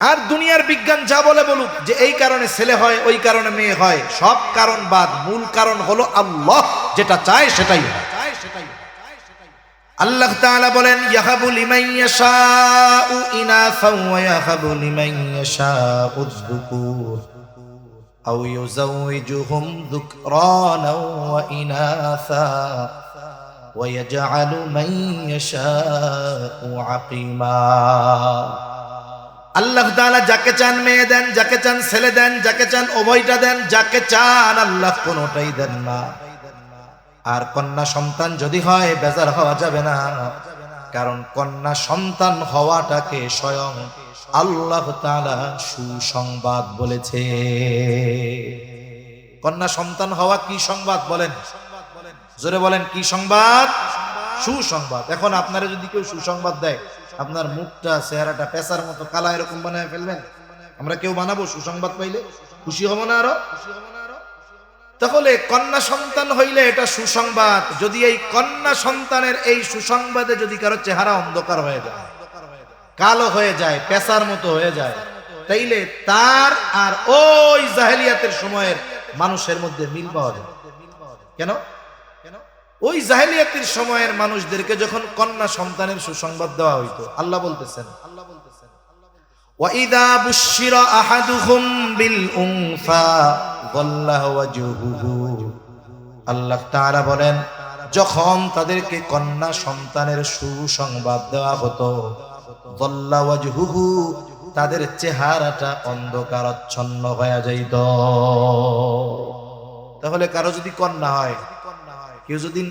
আর দুনিয়ার বিজ্ঞান যা বলে বলুক যে এই কারণে ছেলে হয়, ওই কারণে মেয়ে হয়, সব কারণ বাদ, মূল কারণ হলো আল্লাহ যেটা চায় সেটাই হয়। আল্লাহ তাআলা বলেন, ইয়াহাবু লিমান ইয়াশাউ ইনাসা ওয়া ইয়াহাবু লিমান ইয়াশাউ যুকুর আও ইউযাওয়িজুহুম যুকরানা ওয়া ইনাসা ওয়া ইয়াজআলু মান ইয়াশাউ আকিমা। আল্লাহ তাআলা যাকে চান মেয়ে দেন, যাকে চান ছেলে দেন, যাকে চান উভয়টা দেন, যাকে চান আল্লাহ কোনোটাই দেন না। আর কন্যা সন্তান যদি হয় বেজার হওয়া যাবে না, কারণ কন্যা সন্তান হওয়াটাকে স্বয়ং আল্লাহ তাআলা সুসংবাদ বলেছে। কন্যা সন্তান হওয়া কি সংবাদ বলেন, জোরে বলেন, কি সংবাদ? সুসংবাদ। এখন আপনারা যদি কেউ সুসংবাদ দেয়, আপনার মুখটা চেহারাটা পেঁচার মতো কালা এরকম বানায় ফেলবেন? আমরা কেউ বানাবো সুসংবাদ পাইলে? খুশি হব না আরো? তাহলে কন্যা সন্তান হইলে এটা সুসংবাদ। যদি এই কন্যা সন্তানের এই সুসংবাদে যদি কারো চেহারা অন্ধকার হয়ে যায়, কালো হয়ে যায়, পেঁচার মতো হয়ে যায়, তাইলে তার আর ওই জাহেলিয়াতের সময়ের মানুষের মধ্যে মিল পাওয়া যায়। কেন? ওই জাহেলিয়াতের সময়ের মানুষদেরকে যখন কন্যা সন্তানের সুসংবাদ দেওয়া হইতো, আল্লাহ বলতেছেন, ওয়াইদা বুশিরা আহাদুহুম বিল উনসা যাল্লা ওয়াজহুহু। আল্লাহ তাআলা বলেন, যখন তাদেরকে কন্যা সন্তানের সুসংবাদ দেওয়া হতো, যাল্লা ওয়াজহুহু, তাদের চেহারাটা অন্ধকারাচ্ছন্ন হয়ে যাইত। তাহলে কারো যদি কন্যা হয়, কেউ যদি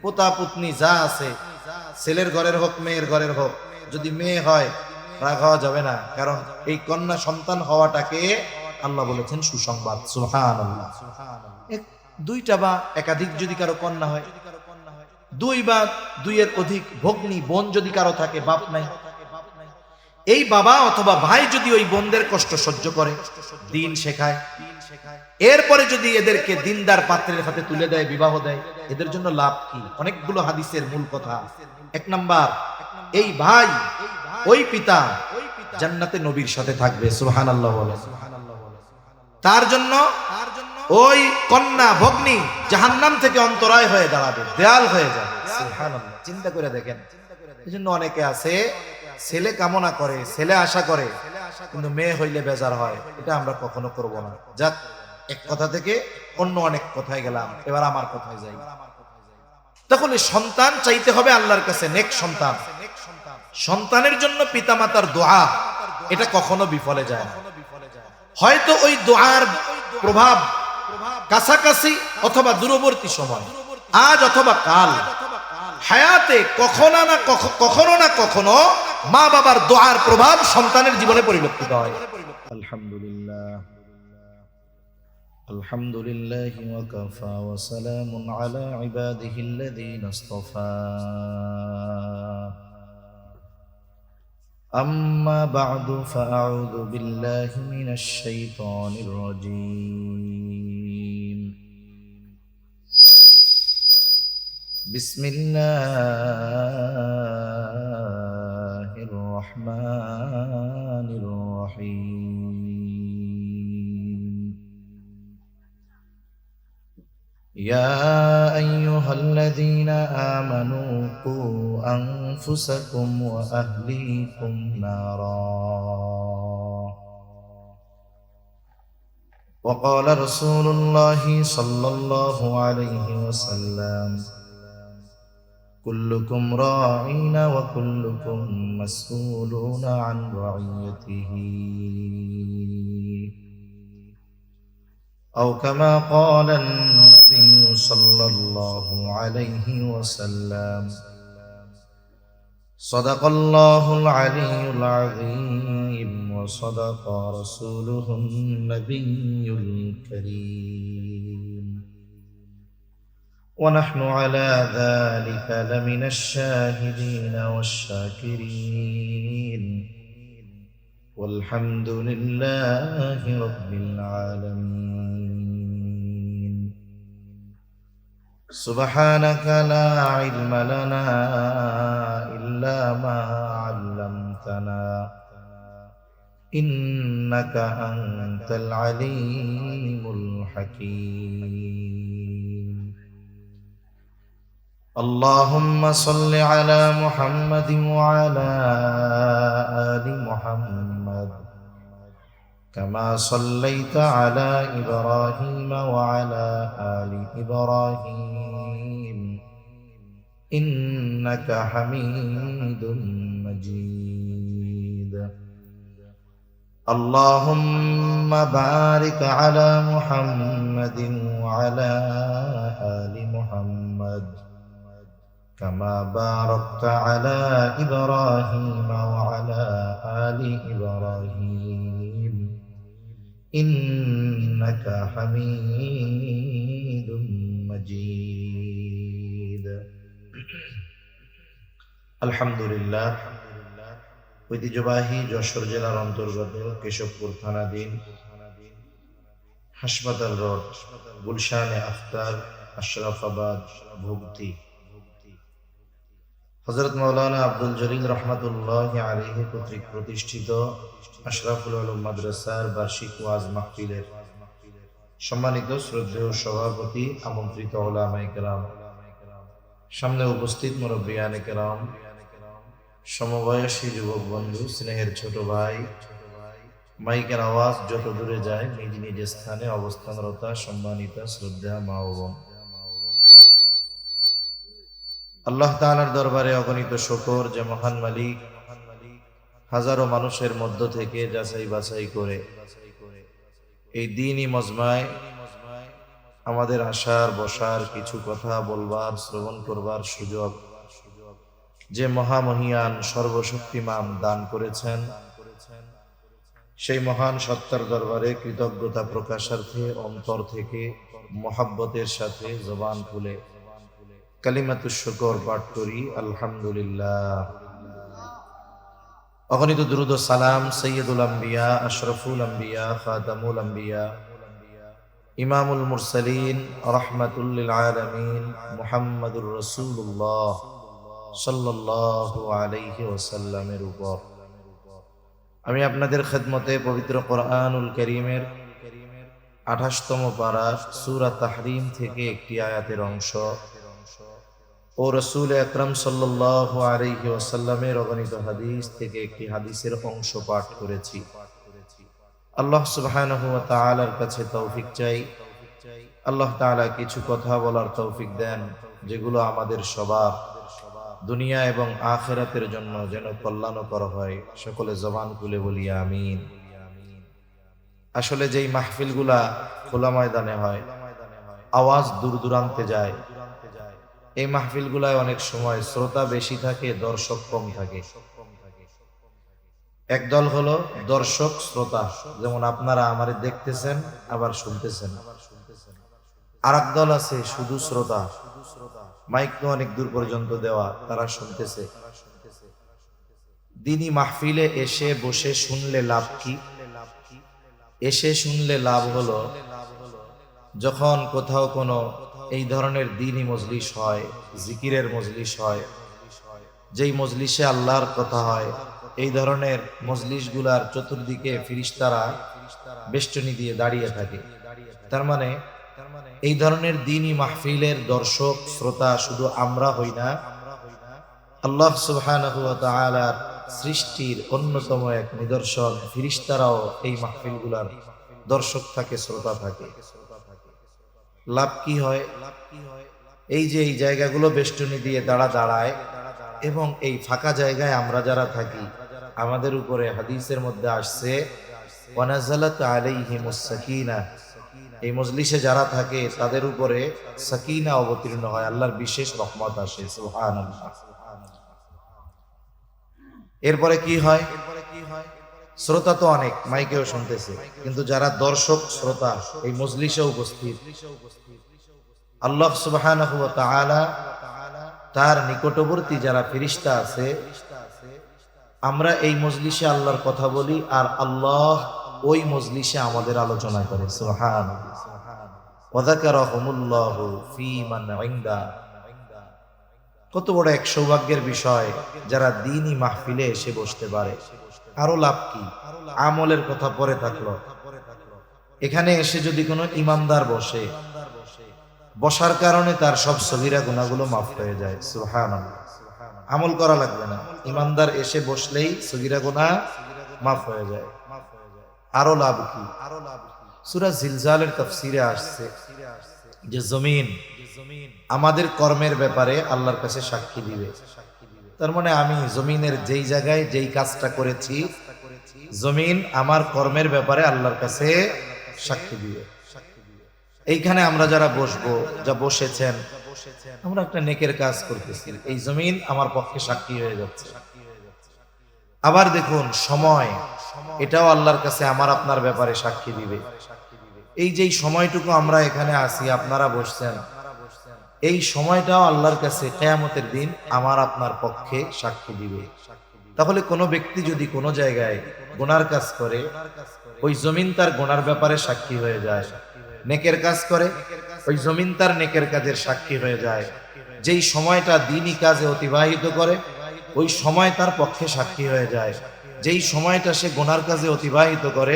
পোতা পুতনি যা আছে, ছেলের ঘরের হোক মেয়ের ঘরের হোক, যদি মেয়ে হয় রাগ হওয়া যাবে না, কারণ এই কন্যা সন্তান হওয়াটাকে আল্লাহ বলেছেন সুসংবাদ। সুবহানাল্লাহ। দুইটা বা একাধিক যদি কারো কন্যা হয়, দুই বা দুইয়ের অধিক ভগ্নী বোন যদি কারো থাকে, বাপ নাই, এই বাবা অথবা ভাই যদি ওই বোনদের কষ্ট সহ্য করে, দিন শেখায়, এরপরে যদি এদেরকে দিনদার পাত্রের হাতে তুলে দেয়, বিবাহ দেয়, এদের জন্য লাভ কি? অনেকগুলো হাদিসের মূল কথা। এক নাম্বার, এই ভাই ওই পিতা জান্নাতে নবীর সাথে থাকবে। সুবহানাল্লাহ বলেন। তার জন্য ওই কন্যা ভগ্নী জাহান্নাম থেকে অন্তরায় হয়ে দাঁড়াবে, দেয়াল হয়ে যাবে। সুবহানাল্লাহ। চিন্তা করে দেখেন। এজন্য অনেকে আছে ছেলে কামনা করে, ছেলে আশা করে, কিন্তু মেয়ে হইলে বেজার হয়। এটা আমরা কখনো করব না। যাক, এক কথা থেকে অন্য অনেক কথায় গেলাম, এবার আমার কথায় যাই। তাহলে সন্তান চাইতে হবে আল্লাহর কাছে, নেক সন্তান। সন্তানের জন্য পিতামাতার দোয়া, এটা কখনো বিফলে যায় না। হয়তো ওই দোয়ার প্রভাব কাছাকাছি অথবা দূরবর্তী সময়, আজ অথবা কাল, হায়াতে কখনো না কখনো মা বাবার দোয়ার প্রভাব সন্তানের জীবনে পরিলক্ষিত হয়। আলহামদুলিল্লাহ, আলহামদুলিল্লাহি ওয়া কাফা ওয়া সালামুন আলা ইবাদিহিল্লাযীনা ইসতাফা। আম্মা বা'দু ফাআউযু বিল্লাহি মিনাশ শাইতানির রাজীম। বিসমিল্লাহির রহমানির রহিম। ইয়া আইয়ুহাল্লাযীনা আমানু কু আনফুসাকুম ওয়া আহলিকুম নারা। وقال رسول الله صلى الله عليه وسلم كلكم راعين وكلكم مسؤولون عن رعيته، أو كما قال النبي صلى الله عليه وسلم صدق الله العلي العظيم وصدق رسوله النبي الكريم، ونحن على ذلك لمن الشاهدين والشاكرين، والحمد لله رب العالمين. سبحانك لا علم لنا إلا ما علمتنا إنك أنت العليم الحكيم. اللهم صل على محمد وعلى آل محمد كما صليت على إبراهيم وعلى آل إبراهيم إنك حميد مجيد. اللهم بارك على محمد وعلى آل محمد كما باركت على إبراهيم وعلى آل إبراهيم إنك حميد مجيد. আলহামদুলিল্লাহ। ঐতিহ্যবাহী যশোর জেলার অন্তর্গত কেশবপুর থানাধীন হাসপাতাল রোড, গুলশানে আখতার, আশরাফাবাদ, ভুগতি হযরত মাওলানা আব্দুল জলিল রহমাতুল্লাহ আলাইহি কর্তৃক প্রতিষ্ঠিত আশরাফুল উলুম মাদ্রাসার বার্ষিক ওয়াজ মাহফিলের সম্মানিত শ্রদ্ধেয় সভাপতি, আমন্ত্রিত উলামায়ে কেরাম, সামনে উপস্থিত মুরব্বিয়ানে কেরাম, সমবয়সী যুবক বন্ধু, স্নেহের ছোট ভাই, মাইকের আওয়াজ যত দূরে যায় নিজ নিজ স্থানে অবস্থানরত সম্মানিত শ্রদ্ধা মা ও বোন, আল্লাহ তাআলার দরবারে অগণিত শুকর যে মহান মালিক হাজারো মানুষের মধ্য থেকে যাচাই বাছাই করে এই দ্বীনি মজমায় আমাদের আসার বসার, কিছু কথা বলবার, শ্রবণ করবার সুযোগ যে মহামহিয়ান সর্বশক্তিমান দান করেছেন, সেই মহান সত্তার দরবারে কৃতজ্ঞতা প্রকাশার্থে অন্তর থেকে মহাব্বতের সাথে জবান খুলে কালিমাতুশ শুকর পাঠ করি, আলহামদুলিল্লাহ। অগণিত দুরূদ ও সালাম সাইয়্যিদুল আম্বিয়া, আশরাফুল আম্বিয়া, খাতামুল আম্বিয়া, ইমামুল মুরসালিন, রাহমাতুল লিল আলামিন, মুহাম্মাদুর রাসূলুল্লাহ সাল্লাল্লাহু আলাইহি ওয়াসাল্লামের উপর। আমি আপনাদের খেদমতে পবিত্র কোরআনুল কারীমের 28তম পারা সূরা তাহরীম থেকে একটি আয়াতের অংশ ও রাসূল আকরাম সাল্লাল্লাহু আলাইহি ওয়াসাল্লামের অগণিত হাদিস থেকে একটি হাদিসের অংশ পাঠ করেছি। আল্লাহ সুবহানাহু ওয়া তাআলার কাছে তৌফিক চাই, আল্লাহ তাআলা কিছু কথা বলার তৌফিক দেন যেগুলো আমাদের সবার দুনিয়া এবং আখিরাতের জন্য যেন কল্যাণকর হয়। সকলে জবান খুলে বলি আমিন। আসলে যেই মাহফিলগুলা খোলা ময়দানে হয়, আওয়াজ দূর দূরান্তে যায়, এই মাহফিলগুলায় অনেক সময় শ্রোতা বেশি থাকে, দর্শক কম থাকে। একদল হলো দর্শক শ্রোতা, যেমন আপনারা আমারে দেখতেছেন আবার শুনতেছেন। আর এক দল আছে শুধু শ্রোতা, মাইক তো অনেক দূর পর্যন্ত দেওয়া, তারা শুনতেছে। দ্বীনি মাহফিলে এসে বসে শুনলে লাভ কি? এসে শুনলে লাভ হলো, যখন কোথাও কোনো এই ধরনের দ্বীনি মজলিস হয়, জিকিরের মজলিস হয়, যেই মজলিসে আল্লাহর কথা হয়, এই ধরনের মজলিসগুলার চতুর্দিকে ফেরেশতারা বেষ্টনী দিয়ে দাঁড়িয়ে থাকে। তার মানে এই ধরনের দ্বীনি মাহফিলের দর্শক শ্রোতা শুধু আমরা হই না, আল্লাহ সুবহানাহু ওয়া তাআলার সৃষ্টির অন্যতম এক নিদর্শন, ফেরেশতারাও এই মাহফিলগুলার দর্শক থাকে, শ্রোতা থাকে। লাভ কি হয়? এই যে এই জায়গাগুলো বেষ্টনী দিয়ে দাঁড়ায় এবং এই ফাঁকা জায়গায় আমরা যারা থাকি, আমাদের উপরে হাদিসের মধ্যে আসছে ওয়ানাজালাত আলাইহিমুস সাকিনা, এই মজলিসে যারা থাকে তাদের উপরে সাকিনা অবতীর্ণ হয়, আল্লাহর বিশেষ রহমত আসে। সুবহানাল্লাহ। এরপরে কি হয়? শ্রোতা তো অনেক, মাইকেও শুনতেছে, কিন্তু যারা দর্শক শ্রোতা এই মজলিসে উপস্থিত, আল্লাহ সুবহানাহু ওয়া তাআলা তার নিকটবর্তী যারা ফেরেশতা আছে, আমরা এই মজলিসে আল্লাহর কথা বলি আর আল্লাহ ওই মজলিসে আমাদের আলোচনা করে। সুবহানাল্লাহ। ওয়া যাকারাহুমুল্লাহু ফী মান ইনদা। কত বড় এক সৌভাগ্যের বিষয় যারা দ্বীনি মাহফিলে এসে বসতে পারে। আরো লাভ কি? আমলের কথা পরে থাকলো, এখানে এসে যদি কোনো ইমানদার বসে, বসার কারণে তার সব সগীরা গুনাহগুলো মাফ হয়ে যায়। সুবহানাল্লাহ। আমল করা লাগবে না, ইমানদার এসে বসলেই সগীরা গুনাহ মাফ হয়ে যায়। আরো লাভ কি? সূরা জিলজালের তাফসীরে আসছে যে জমিন আমাদের কর্মের ব্যাপারে আল্লাহর কাছে সাক্ষী দিবে। তার মানে আমি জমিনের যেই জায়গায় যেই কাজটা করেছি, জমিন আমার কর্মের ব্যাপারে আল্লাহর কাছে সাক্ষী দিবে। এইখানে আমরা যারা বসবো, যা বসেছেন, আমরা একটা নেকের কাজ করতেছি, এই জমিন আমার পক্ষে সাক্ষী হয়ে যাচ্ছে। আবার দেখুন সময়, এটাও আল্লাহর কাছে আমার আপনার ব্যাপারে সাক্ষী দিবে। এই যে সময়টুকু আমরা এখানে আছি, আপনারা বসছেন, এই সময়টাও আল্লাহর কাছে কিয়ামতের দিন আমার আপনার পক্ষে সাক্ষী দিবে। তাহলে কোনো ব্যক্তি যদি কোনো জায়গায় গুনার কাজ করে, ওই জমিন তার গুনার ব্যাপারে সাক্ষী হয়ে যায়। নেকের কাজ করে, ওই জমিন তার নেকের কাজের সাক্ষী হয়ে যায়। যেই সময়টা দ্বীনি কাজে অতিবাহিত করে, ওই সময় তার পক্ষে সাক্ষী হয়ে যায়। যেই সময়টা সে গুনার কাজে অতিবাহিত করে,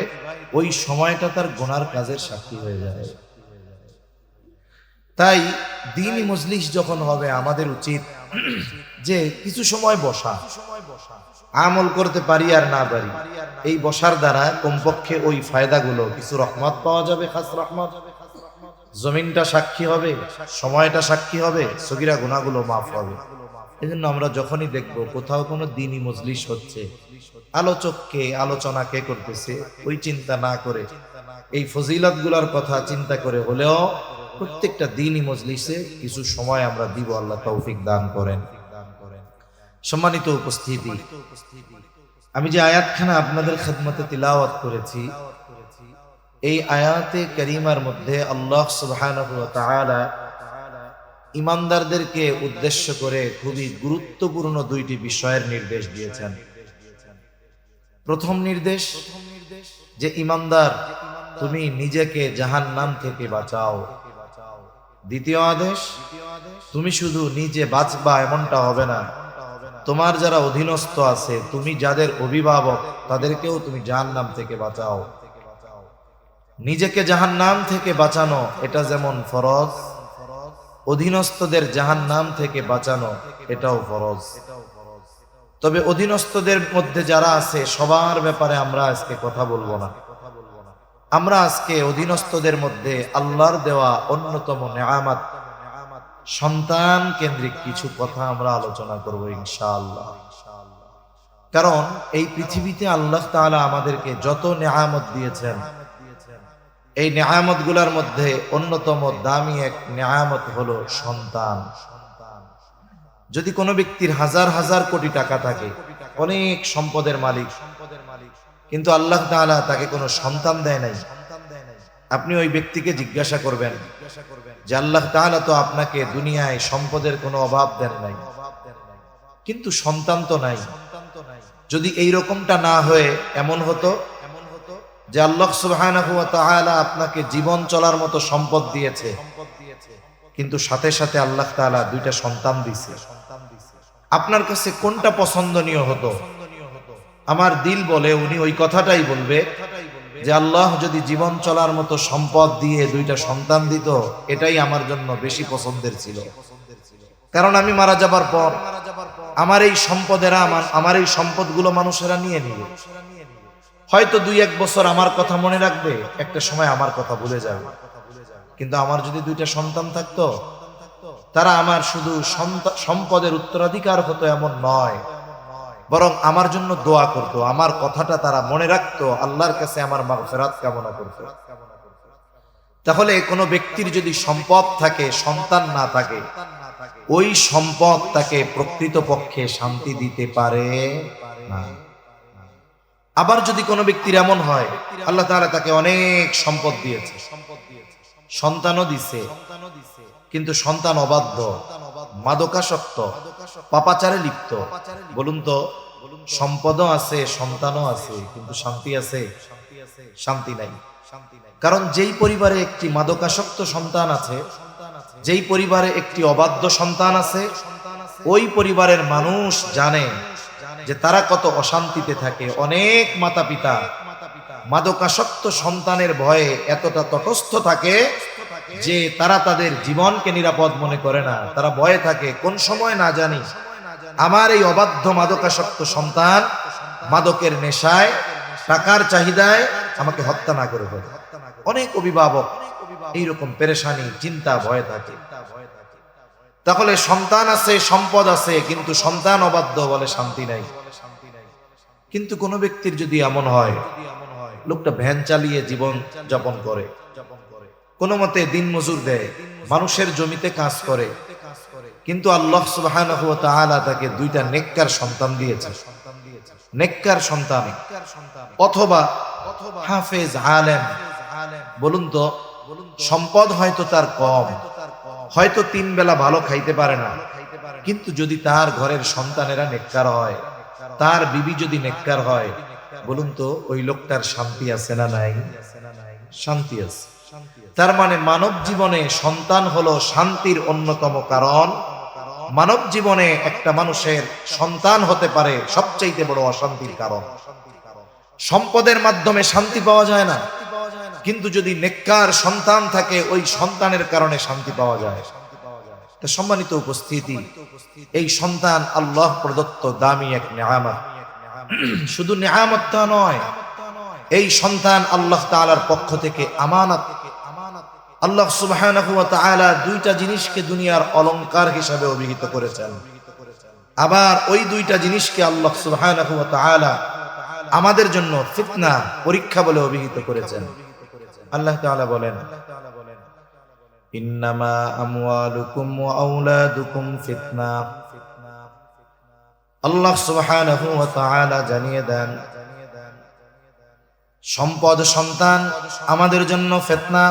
ওই সময়টা তার গুনার কাজের সাক্ষী হয়ে যায়। তাই দ্বীনি মজলিস যখন হবে, আমাদের উচিত যে কিছু সময় বসা, আমল করতে পারি আর না পারি, এই বসার দ্বারা কমপক্ষে ওই ফায়দাগুলো, কিছু রহমত পাওয়া যাবে, খাস রহমত। জমিনটা সাক্ষী হবে, সময়টা সাক্ষী হবে, সগীরা গুনাহগুলো মাফ হবে। এজন্য আমরা যখনই দেখব কোথাও কোনো দ্বীনি মজলিস হচ্ছে, আলোচককে, আলোচনা কে করতেছে, ওই চিন্তা না করে, এই ফজিলতগুলোর কথা চিন্তা করে হলেও প্রত্যেকটা দ্বীনি মজলিসে কিছু সময় আমরা দিব। আল্লাহ তৌফিক দান করেন। সম্মানিত উপস্থিতি, আমি যে আয়াতখানা আপনাদের খেদমতে তিলাওয়াত করেছি, এই আয়াতে কারিমার মধ্যে আল্লাহ সুবহানাহু ওয়া তাআলা ইমানদারদেরকে উদ্দেশ্য করে খুবই গুরুত্বপূর্ণ দুইটি বিষয়ের নির্দেশ দিয়েছেন। প্রথম নির্দেশ যে ইমানদার, তুমি নিজেকে জাহান্নাম থেকে বাঁচাও। দ্বিতীয় আদেশ, তুমি শুধু নিজে বাঁচবা এমনটা হবে না, তোমার যারা অধীনস্থ আছে, তুমি যাদের অভিভাবক, তাদেরকেও তুমি জাহান্নাম থেকে বাঁচাও। নিজেকে জাহান্নাম থেকে বাঁচানো এটা যেমন ফরজ, অধীনস্থদের জাহান্নাম থেকে বাঁচানো এটাও ফরজ। তবে অধীনস্থদের মধ্যে যারা আছে সবার ব্যাপারে আমরা আজকে কথা বলবো না। আমরা আজকে অধীনস্থদের মধ্যে আল্লাহর দেওয়া অন্যতম নেয়ামত সন্তান কেন্দ্রিক কিছু কথা আমরা আলোচনা করব ইনশাআল্লাহ। কারণ এই পৃথিবীতে আল্লাহ তাআলা আমাদেরকে যত নেয়ামত দিয়েছেন, এই নেয়ামত গুলার মধ্যে অন্যতম দামি এক নেয়ামত হলো সন্তান। যদি কোনো ব্যক্তির হাজার হাজার কোটি টাকা থাকে, অনেক সম্পদের মালিক, কিন্তু আল্লাহ তাআলা তাকে কোনো সন্তান দেয় নাই, আপনি ওই ব্যক্তিকে জিজ্ঞাসা করবেন যে আল্লাহ তাআলা তো আপনাকে দুনিয়ায় সম্পদের কোনো অভাব দেন নাই, কিন্তু সন্তান তো নাই। যদি এই রকমটা না হয়ে এমন হতো যে আল্লাহ সুবহানাহু ওয়া তাআলা আপনাকে জীবন চলার মতো সম্পদ দিয়েছে, কিন্তু সাথে সাথে আল্লাহ তাআলা দুইটা সন্তান দিয়েছে, আপনার কাছে কোনটা পছন্দনীয় হতো? আমার দিল বলে উনি ওই কথাটাই বলবে যে আল্লাহ যদি জীবন চলার মতো সম্পদ দিয়ে দুইটা সন্তান দিত, এটাই আমার জন্য বেশি পছন্দের ছিল। কারণ আমি মারা যাবার পর আমার এই সম্পদেরা, আমার এই সম্পদগুলো মানুষেরা নিয়ে নিবে। হয়তো 2-1 বছর আমার কথা মনে রাখবে, একটা সময় আমার কথা ভুলে যাবে। কিন্তু আমার যদি দুইটা সন্তান থাকতো, তারা আমার শুধু সম্পদের উত্তরাধিকার হতো এমন নয়, বরং আমার জন্য দোয়া করতো, আমার কথাটা তারা মনে রাখতো, আল্লাহর কাছে আমার মাগফিরাত কামনা করতো। তাহলে কোনো ব্যক্তির যদি সম্পদ থাকে, সন্তান না থাকে, ওই সম্পদ তাকে প্রকৃতপক্ষে শান্তি দিতে পারে না। আবার যদি কোনো ব্যক্তির এমন হয় আল্লাহ তাআলা তাকে অনেক সম্পদ দিয়েছে, সন্তানও দিছে, কিন্তু সন্তান অবাধ্য, মাদকাসক্ত, পাপাচারে লিপ্ত, বলুন তো সম্পদও আছে, সন্তানও আছে, কিন্তু শান্তি আছে? শান্তি নাই। কারণ যেই পরিবারে একটি মাদকাসক্ত সন্তান আছে, যেই পরিবারে একটি অবাধ্য সন্তান আছে, ওই পরিবারের মানুষ জানে যে তারা কত অশান্তিতে থাকে। অনেক মাতা পিতা মাদকাসক্ত সন্তানের ভয়ে এতটা তটস্থ থাকে যে তারা তাদের জীবনকে নিরাপদ মনে করে না। তারা ভয়ে থাকে, কোন সময় না জানি আমার এই অবাধ্য মাদকাসক্ত সন্তান মাদকের নেশায়, টাকার চাহিদায় আমাকে হত্যা না করে ফেলে। অনেক অভিভাবক এইরকম পেরেশানি, চিন্তা, ভয়ে থাকে। তাহলে সন্তান আছে, সম্পদ আছে, কিন্তু সন্তান অবাধ্য বলে শান্তি নাই। কিন্তু কোন ব্যক্তির যদি এমন হয়, লোকটা ভ্যান চালিয়ে জীবন যাপন করে, কোন মতে দিন মজুর দেয়, মানুষের জমিতে কাজ করে, কিন্তু আল্লাহ সুবহানাহু ওয়া তাআলা তাকে দুইটা নেককার সন্তান দিয়েছে। নেককার সন্তান অথবা হাফেজ, আলেম। বলুন তো, সম্পদ হয়তো তার কম, হয়তো 3 বেলা ভালো খাইতে পারে না, কিন্তু যদি তার ঘরের সন্তানেরা নেককার হয়, তার বিবি যদি নেককার হয়, বলুন তো ওই লোকটার শান্তি আছে না নাই? শান্তি আছে। তার মানে মানব জীবনে সন্তান হলো শান্তির অন্যতম কারণ। মানব জীবনে একটা মানুষের সন্তান হতে পারে সবচেয়ে বড় অশান্তির কারণ। সম্পদের মাধ্যমে শান্তি পাওয়া যায় না, কিন্তু যদি নেককার সন্তান থাকে ওই সন্তানের কারণে শান্তি পাওয়া যায়। তো সম্মানিত উপস্থিতি, এই সন্তান আল্লাহ প্রদত্ত দামি এক নেয়ামত। শুধু নেয়ামত তা নয়, এই সন্তান আল্লাহ তাআলার পক্ষ থেকে আমানত। আল্লাহ সুবহানাহু ওয়া তাআলা দুইটা জিনিসকে দুনিয়ার অলংকার হিসাবে অভিহিত করেছেন, আবার ওই দুইটা জিনিসকে আল্লাহ সুবহানাহু ওয়া তাআলা আমাদের জন্য ফিতনা, পরীক্ষা বলে অভিহিত করেছেন। আল্লাহ তাআলা বলেন, ইন্নামা আমওয়ালুকুম ওয়া আওলাদুকুম ফিতনা। আল্লাহ সুবহানাহু ওয়া তাআলা জানিয়ে দেন, সম্পদ, সন্তান আমাদের জন্য ফিতনা।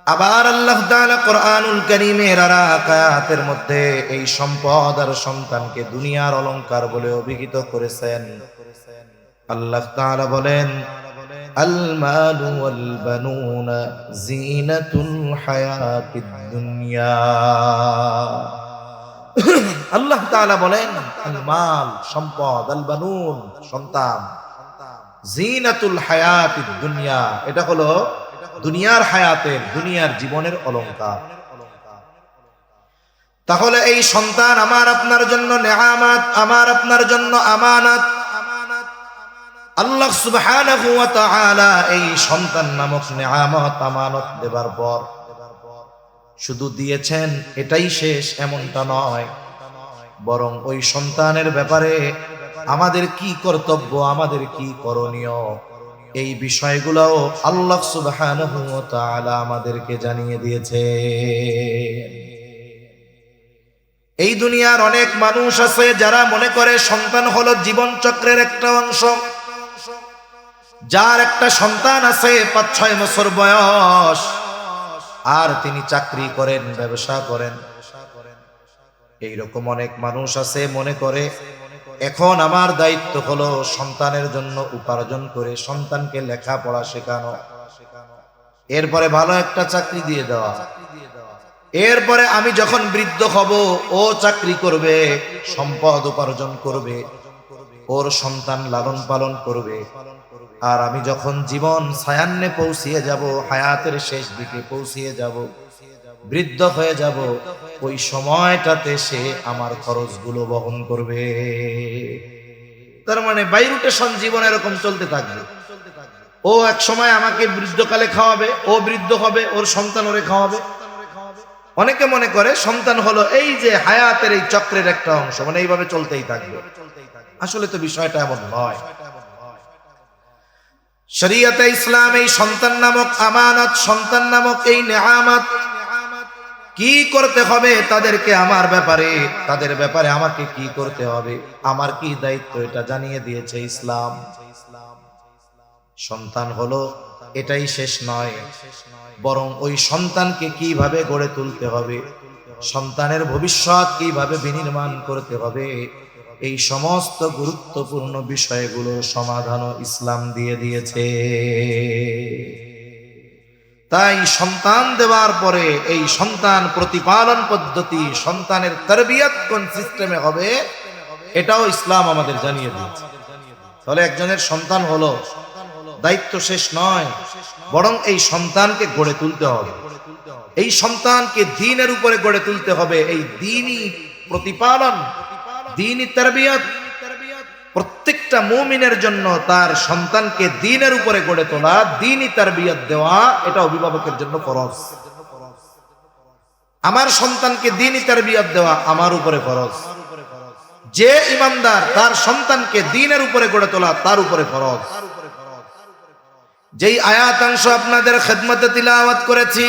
আবার আল্লাহ তাআলা কোরআনুল কারীমের আর আয়াতের মধ্যে এই সম্পদ আর সন্তানকে দুনিয়ার অলংকার বলে অভিহিত করেছেন। আল্লাহ তাআলা বলেন, আল মালু ওয়াল বানুনা জিনাতুল হায়াতিদ দুনিয়া। আল্লাহ তাআলা বলেন, আল মাল সম্পদ, আল বানুন সন্তান, জিনাতুল হায়াতিদ দুনিয়া এটা হলো দুনিয়ার হায়াতের, দুনিয়ার জীবনের অলংকার। তাহলে এই সন্তান আমার আপনার জন্য নেয়ামত, আমার আপনার জন্য আমানত। আল্লাহ সুবহানাহু ওয়া তাআলা এই সন্তান নামক নেয়ামত, আমানত দেবার পর শুধু দিয়েছেন এটাই শেষ এমনটা নয়, বরং ওই সন্তানের ব্যাপারে আমাদের কি কর্তব্য, আমাদের কি করণীয়, এই বিষয়গুলোও আল্লাহ সুবহানাহু ওয়া তাআলা আমাদেরকে জানিয়ে দিয়েছে। এই দুনিয়ার অনেক মানুষ আছে যারা মনে করে সন্তান হলো জীবন চক্রের একটা অংশ। যার একটা সন্তান আছে 5-6 বছর বয়স, আর তিনি চাকরি করেন, ব্যবসা করেন। এইরকম অনেক মানুষ আছে মনে করে এখন আমার দায়িত্ব হলো সন্তানের জন্য উপার্জন করে সন্তানকে লেখাপড়া শেখানো, এরপরে ভালো একটা চাকরি দিয়ে দেওয়া, এরপরে আমি যখন বৃদ্ধ হব ও চাকরি করবে, সম্পদ উপার্জন করবে, ওর সন্তান লালন পালন করবে, আর আমি যখন জীবন সায়ান্নে পৌঁছিয়ে যাব, হায়াতের শেষ দিকে পৌঁছিয়ে যাব, বৃদ্ধ হয়ে যাব, ওই সময়টাতে সে আমার খরচগুলো বহন করবে। তার মানে বাইরুটেশন জীবন এরকম চলতে থাকবে। ও এক সময় আমাকে বৃদ্ধকালে খাওয়াবে, ও বৃদ্ধ হবে, ওর সন্তান ওরে খাওয়াবে। অনেকে মনে করে সন্তান হলো এই যে হায়াতের এই চক্রের একটা অংশ, মানে এইভাবে চলতেই থাকবে। আসলে তো বিষয়টা এমন নয়। শরীয়তে ইসলাম এই সন্তান নামক আমানত, সন্তান নামক এই নেয়ামত কি করতে হবে তাদেরকে, আমার ব্যাপারে, তাদের ব্যাপারে আমাকে কি করতে হবে, আমার কি দায়িত্ব, এটা জানিয়ে দিয়েছে ইসলাম। সন্তান হলো এটাই শেষ নয়, বরং ওই সন্তানকে কিভাবে গড়ে তুলতে হবে, সন্তানের ভবিষ্যৎ কিভাবে বিনির্মাণ করতে হবে, এই সমস্ত গুরুত্বপূর্ণ বিষয়গুলোর সমাধানও ইসলাম দিয়ে দিয়েছে। তাই সন্তান দেওয়ার পরে এই সন্তান প্রতিপালন পদ্ধতি, সন্তানের তারবিয়ত কোন সিস্টেমে হবে, এটাও ইসলাম আমাদের জানিয়ে দিয়েছে। তাহলে একজনের সন্তান হলো, দায়িত্ব শেষ নয়, বরং এই সন্তানকে গড়ে তুলতে হবে, এই সন্তানকে দ্বীনের উপরে গড়ে তুলতে হবে। এই দ্বীনি প্রতিপালন, দ্বীনি তারবিয়ত প্রত্যেকটা মুমিনের জন্য তার সন্তানকে দ্বীনের উপরে গড়ে তোলা, দ্বীনি তারবিয়ত দেওয়া, এটা অভিভাবকের জন্য ফরজ। আমার সন্তানকে দ্বীনি তারবিয়ত দেওয়া আমার উপরে ফরজ। যে ইমানদার তার সন্তানকে দ্বীনের উপরে গড়ে তোলা তার উপরে ফরজ। যেই আয়াতাংশ আপনাদের খেদমতে তিলাওয়াত করেছি,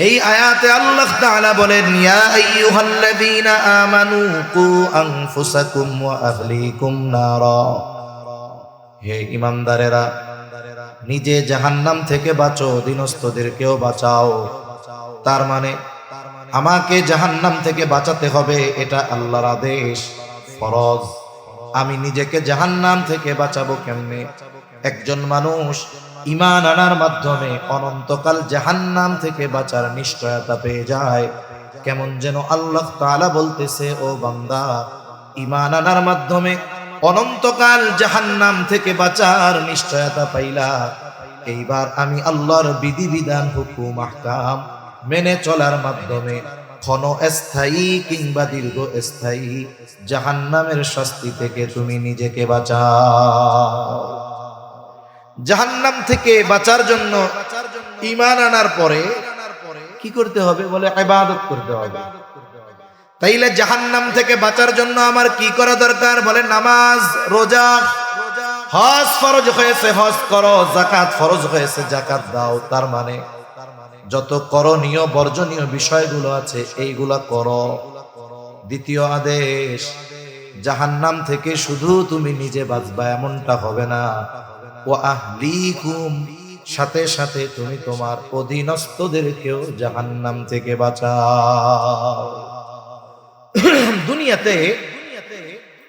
এই আয়াতে আল্লাহ তাআলা বলেন, ইয়া আইয়ুহাল্লাযীনা আমানু কু আনফুসাকুম ওয়া আহলিকুম নারা, হে ঈমানদারেরা, নিজে জাহান্নাম থেকে বাঁচো, অধীনস্থদেরকেও বাঁচাও। তার মানে আমাকে জাহান্নাম থেকে বাঁচাতে হবে, এটা আল্লাহর আদেশ, ফরজ। আমি নিজেকে জাহান্নাম থেকে বাঁচাবো কেমনে? একজন মানুষ ঈমান আনার মাধ্যমে অনন্তকাল জাহান্নাম থেকে বাঁচার নিশ্চয়তা পেয়ে যায়। কেমন যেন আল্লাহ তাআলা বলতেছে, ও বান্দা, ঈমান আনার মাধ্যমে অনন্তকাল জাহান্নাম থেকে বাঁচার নিশ্চয়তা পাইলা, এইবার আমি আল্লাহর বিধিবিধান, হুকুম, আহকাম মেনে চলার মাধ্যমে ক্ষণস্থায়ী কিংবা দীর্ঘস্থায়ী জাহান্নামের শাস্তি থেকে তুমি নিজেকে বাঁচাও। জাহান্নাম থেকে বাঁচার জন্য ঈমান আনার পরে কি করতে হবে? বলে ইবাদত করতে হবে। তাইলে জাহান্নাম থেকে বাঁচার জন্য আমার কি করা দরকার? বলে নামাজ, রোজা, হজ ফরজ হয়েছে হজ করো, যাকাত ফরজ হয়েছে যাকাত দাও। তার মানে যত করণীয় বর্জনীয় বিষয়গুলো আছে এইগুলা করো। দ্বিতীয় আদেশ, জাহান্নাম থেকে শুধু তুমি নিজে বাঁচবা এমনটা হবে না, ওয়া আহলিকুম, সাথে সাথে তুমি তোমার অধীনস্থদেরকেও জাহান্নাম থেকে বাঁচাও। দুনিয়াতে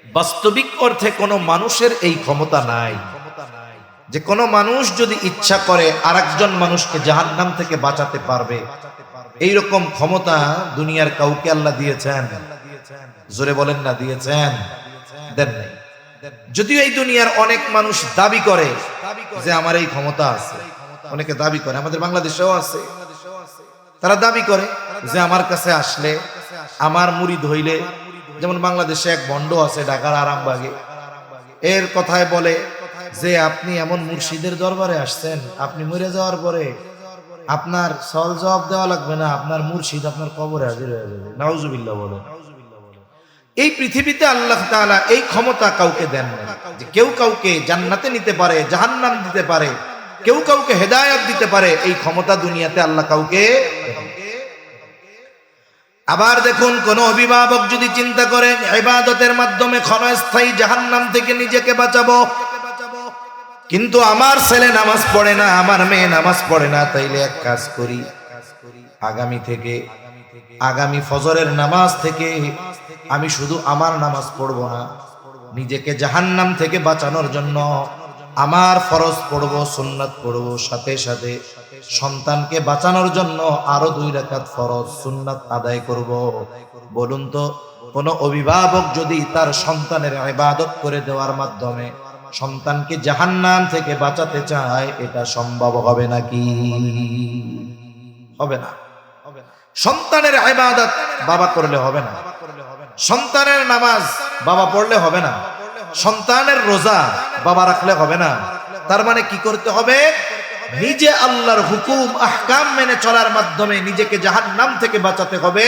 বাস্তবিক অর্থে কোনো মানুষের এই ক্ষমতা নাই যে কোনো মানুষ যদি ইচ্ছা করে আরেকজন মানুষকে জাহান্নাম থেকে বাঁচাতে পারবে। এইরকম ক্ষমতা দুনিয়ার কাউকে আল্লাহ দিয়েছেন? জোরে বলেন না, দিয়েছেন? দেন নাই। যদিও এই দুনিয়ার অনেক মানুষ দাবি করে যে আমার এই ক্ষমতা আছে, অনেকে দাবি করে, আমাদের বাংলাদেশেও আছে, তারা দাবি করে যে আমার কাছে আসলে, আমার মুরিদ হইলে, যেমন বাংলাদেশে এক ভণ্ড আছে ঢাকার আরামবাগে, এর কথায় বলে যে আপনি এমন মুর্শিদের দরবারে আসছেন, আপনি মরে যাওয়ার পরে আপনার সওয়াল জবাব দেওয়া লাগবে না, আপনার মুর্শিদ আপনার কবরে হাজির হয়ে যাবে। নাউজুবিল্লাহ বলে। এই পৃথিবীতে আল্লাহ তাআলা এই ক্ষমতা কাউকে দেন না যে কেউ কাউকে জান্নাতে নিতে পারে, জাহান্নাম দিতে পারে, কেউ কাউকে হেদায়েত দিতে পারে। এই ক্ষমতা দুনিয়াতে আল্লাহ কাউকে। আবার দেখুন, কোন অভিভাবক যদি চিন্তা করে ইবাদতের মাধ্যমে ক্ষণস্থায়ী জাহান্নাম থেকে নিজেকে বাঁচাবো, কিন্তু আমার ছেলে নামাজ পড়ে না, আমার মেয়ে নামাজ পড়ে না, তাইলে এক কাজ করি, আগামী ফজরের নামাজ থেকে আমি শুধু আমার নামাজ পড়ব না, নিজেকে জাহান্নাম থেকে বাঁচানোর জন্য আমার ফরজ পড়ব, সুন্নাত পড়ব, সাথে সাথে সন্তানকে বাঁচানোর জন্য আরো 2 রাকাত ফরজ সুন্নাত আদায় করব। বলুন তো, কোন অভিভাবক যদি তার সন্তানের ইবাদত করে দেওয়ার মাধ্যমে সন্তানকে জাহান্নাম থেকে বাঁচাতে চায়, এটা সম্ভব হবে নাকি? হবে না। সন্তানের ইবাদত বাবা করলে হবে না, সন্তানের নামাজ বাবা পড়লে হবে না, সন্তানের রোজা বাবা রাখলে হবে না। তার মানে কি করতে হবে? নিজে আল্লাহর হুকুম আহকাম মেনে চলার মাধ্যমে নিজেকে জাহান্নাম থেকে বাঁচাতে হবে।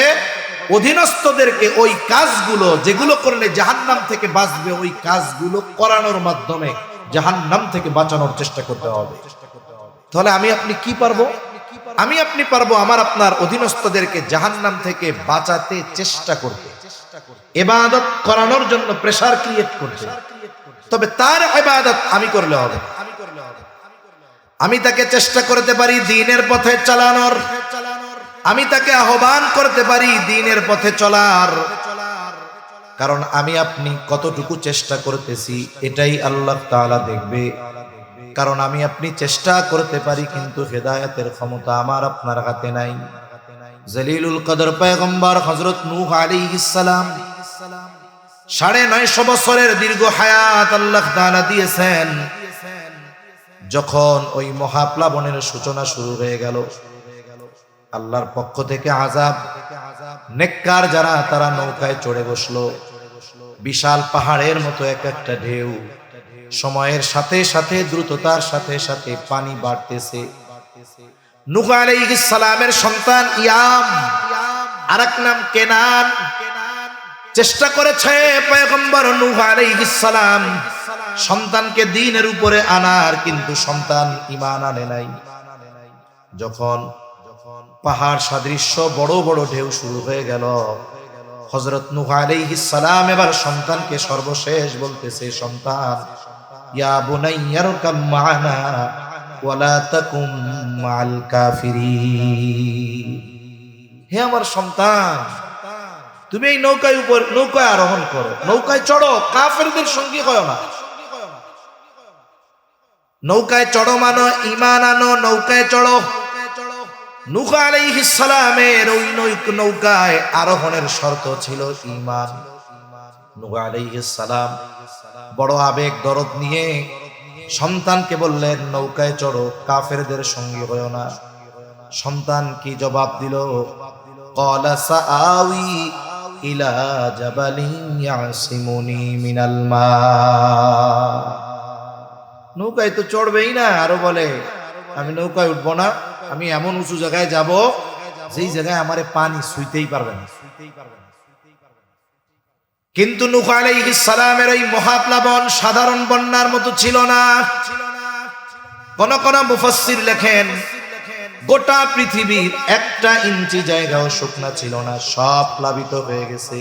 অধীনস্থদেরকে ওই কাজগুলো যেগুলো করলে জাহান্নাম থেকে বাঁচবে, ওই কাজগুলো করানোর মাধ্যমে জাহান্নাম থেকে বাঁচানোর চেষ্টা করতে হবে। তাহলে আমি আপনি কি পারবো? আমি আপনি পারবো আমার আপনার অধীনস্থদেরকে জাহান্নাম থেকে বাঁচাতে চেষ্টা করতে, ইবাদত করানোর জন্য প্রেসার ক্রিয়েট করতে। তবে তার ইবাদত আমি করলে হবে। আমি তাকে চেষ্টা করতে পারি দ্বীনের পথে চালানোর, আমি তাকে আহ্বান করতে পারি দ্বীনের পথে চলার, কারণ আমি আপনি কতটুকু চেষ্টা করতেছি এটাই আল্লাহ তাআলা দেখবে। কারণ আমি আপনি চেষ্টা করতে পারি, কিন্তু হেদায়েতের ক্ষমতা আমার আপনার হাতে নাই। জলিলুল কদর পয়গম্বর হযরত নূহ আলাইহিস সালাম 950 বছরের দীর্ঘ হায়াত আল্লাহ তাআলা দিয়েছেন। যখন ওই মহাপ্লাবনের সূচনা শুরু হয়ে গেল, আল্লাহর পক্ষ থেকে আযাব, নেককার যারা তারা নৌকায় চড়ে বসলো। বিশাল পাহাড়ের মতো এক একটা ঢেউ, সময়ের সাথে সাথে দ্রুততার সাথে সাথে পানি বাড়তেছে। নূহ আলাইহিস সালামের সন্তান ইয়াম, আরেক নাম কেনান, চেষ্টা করেছে পয়গম্বর নূহ আলাইহিস সালাম সন্তানকে দ্বীনের উপরে আনার, কিন্তু সন্তান ঈমান আনে নাই। যখন পাহাড় সাদৃশ্য বড় বড় ঢেউ শুরু হয়ে গেল, হযরত নূহ আলাইহিস সালাম এবার সন্তানকে সর্বশেষ বলতেছে, সন্তান, ইয়া বুনাইয়ারকাম মা'ানা ওয়ালা তাকুম মা'আল কাফিরিন। হে আমার সন্তান, তুমি এই নৌকায় আরোহণ করো, নৌকায় চড়ো, কাফেরদের সঙ্গী হয়ো না। নৌকায় চড়ো মানো ঈমান আনো, নৌকায় চড়ো। নূহ আলাইহিস সালামের ওই নৌকায় আরোহণের শর্ত ছিল ঈমান। নূহ আলাইহিস সালাম বড় আবেগ দরদ নিয়ে সন্তানকে বললেন, নৌকায় চড়ো, কাফেরদের সঙ্গী হয়ো না। সন্তান কি জবাব দিল? ক্বালা সাআওয়ি ইলা জাবালিন ইয়াসিমুনি মিনাল মা। নৌকায় তো চড়বেই না, আরো বলে আমি নৌকায় উঠবো না, আমি এমন উঁচু জায়গায় যাব যেই জায়গায় আমারে পানি ছুঁইতেই পারবে না। কিন্তু নূহ আলাইহিস সালামের ওই মহাপ্লাবন সাধারণ বন্যার মতো ছিল না। কোন কোন মুফাসসির লেখেন, গোটা পৃথিবীর 1 ইঞ্চি জায়গাও শুকনা ছিল না, সব প্লাবিত হয়ে গেছে।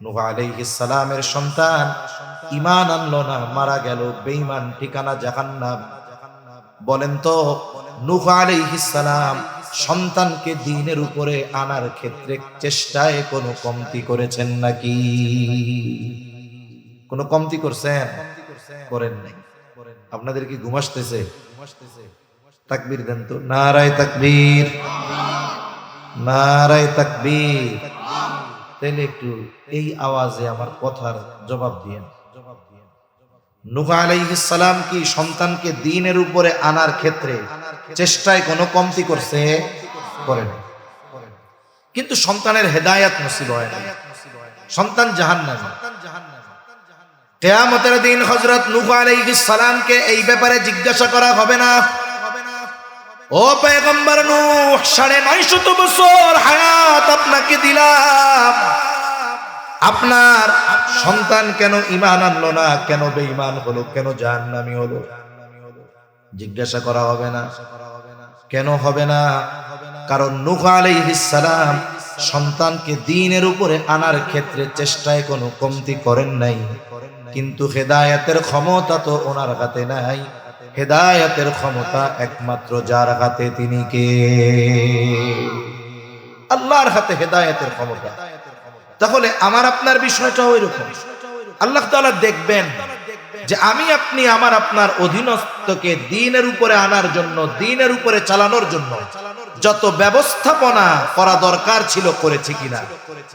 নূহ আলাইহিস সালামের সন্তান ঈমান আনলো না, মারা গেল, বেঈমান, ঠিকানা জাহান্নাম। বলেন তো, নূহ আলাইহিস সালাম সন্তানকে দ্বীনের উপরে আনার ক্ষেত্রে চেষ্টায় কোনো কমতি করেছেন নাকি? কোনো কমতি করছেন? করেন নাই। আপনাদের কি ঘুম আসতেছে? তাকবীর দেন তো, নারায়ে তাকবীর, নারায়ে তাকবীর। তাহলে একটু এই আওয়াজে আমার কথার জবাব দিয়েন। নূহ আলাইহিস সালাম কি সন্তানকে দ্বীনের উপরে আনার ক্ষেত্রে চেষ্টায় কোনো কমতি করছে? করেন। কিন্তু সন্তানের হেদায়েত নসিব হয় না, সন্তান জাহান্নামী। কিয়ামতের দিন হযরত নূহ আলাইহিস সালামকে এই ব্যাপারে জিজ্ঞাসা করা হবে না, ও পয়গম্বর নূহ, 950 বছর হায়াত আপনাকে দিলাম, আপনার সন্তান কেন ঈমান আনলো না, কেন বেঈমান হলো, কেন জাহান্নামী হলো? জিজ্ঞাসা করা হবে না। কেন হবে না? কারণ নূহ আলাইহিস সালাম সন্তানকে দ্বীনের উপরে আনার ক্ষেত্রে চেষ্টায় কোনো কমতি করেন নাই। কিন্তু হেদায়েতের ক্ষমতা তো ওনার হাতে নাই। হেদায়েতের ক্ষমতা একমাত্র যার হাতে, তিনি কে? আল্লাহর হাতে হেদায়েতের ক্ষমতা। তাহলে আমার আপনার বিষয়টা ওইরকম। আল্লাহ তাআলা দেখবেন যে আমি আপনি আমার আপনার অধীনস্থকে দ্বীনের উপরে আনার জন্য, দ্বীনের উপরে চালানোর জন্য যত ব্যবস্থাপনা করা দরকার ছিল করেছি কিনা,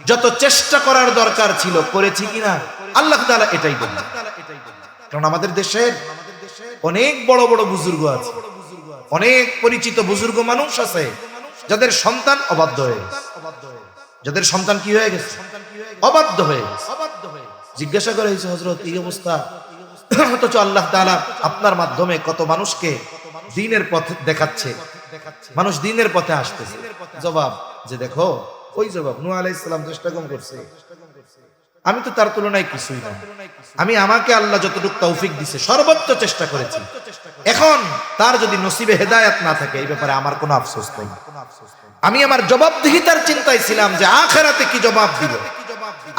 যত চেষ্টা করার দরকার ছিল করেছি কিনা, আল্লাহ তাআলা এটাই বলেন। কারণ আমাদের দেশের অনেক বড় বড় বুজুর্গ আছে, অনেক পরিচিত বুজুর্গ মানুষ আছে যাদের সন্তান অবাধ্য হয়ে গেছে, যাদের সন্তান কি হয়ে গেছে? অবাধ্য হয়ে গেছে। জিজ্ঞাসা করা হয়েছে, হযরত এই অবস্থা, অথচ আল্লাহ তাআলা আপনার মাধ্যমে কত মানুষকে দ্বীনের পথে দেখাচ্ছে, মানুষ দ্বীনের পথে আসতেছে। জবাব যে দেখো, ওই জবাব নূহ আলাইহিস সালাম চেষ্টা কম করছে, আমি তো তার তুলনায় কিছুই না। আমি আমাকে আল্লাহ যতটুকু তৌফিক দিছে সর্বোচ্চ চেষ্টা করেছি। এখন তার যদি নসিবে হেদায়েত না থাকে, এই ব্যাপারে আমার কোনো আফসোস নেই। আমি আমার জবাবদিহিতার চিন্তায় ছিলাম যে আখিরাতে কি জবাব দিব।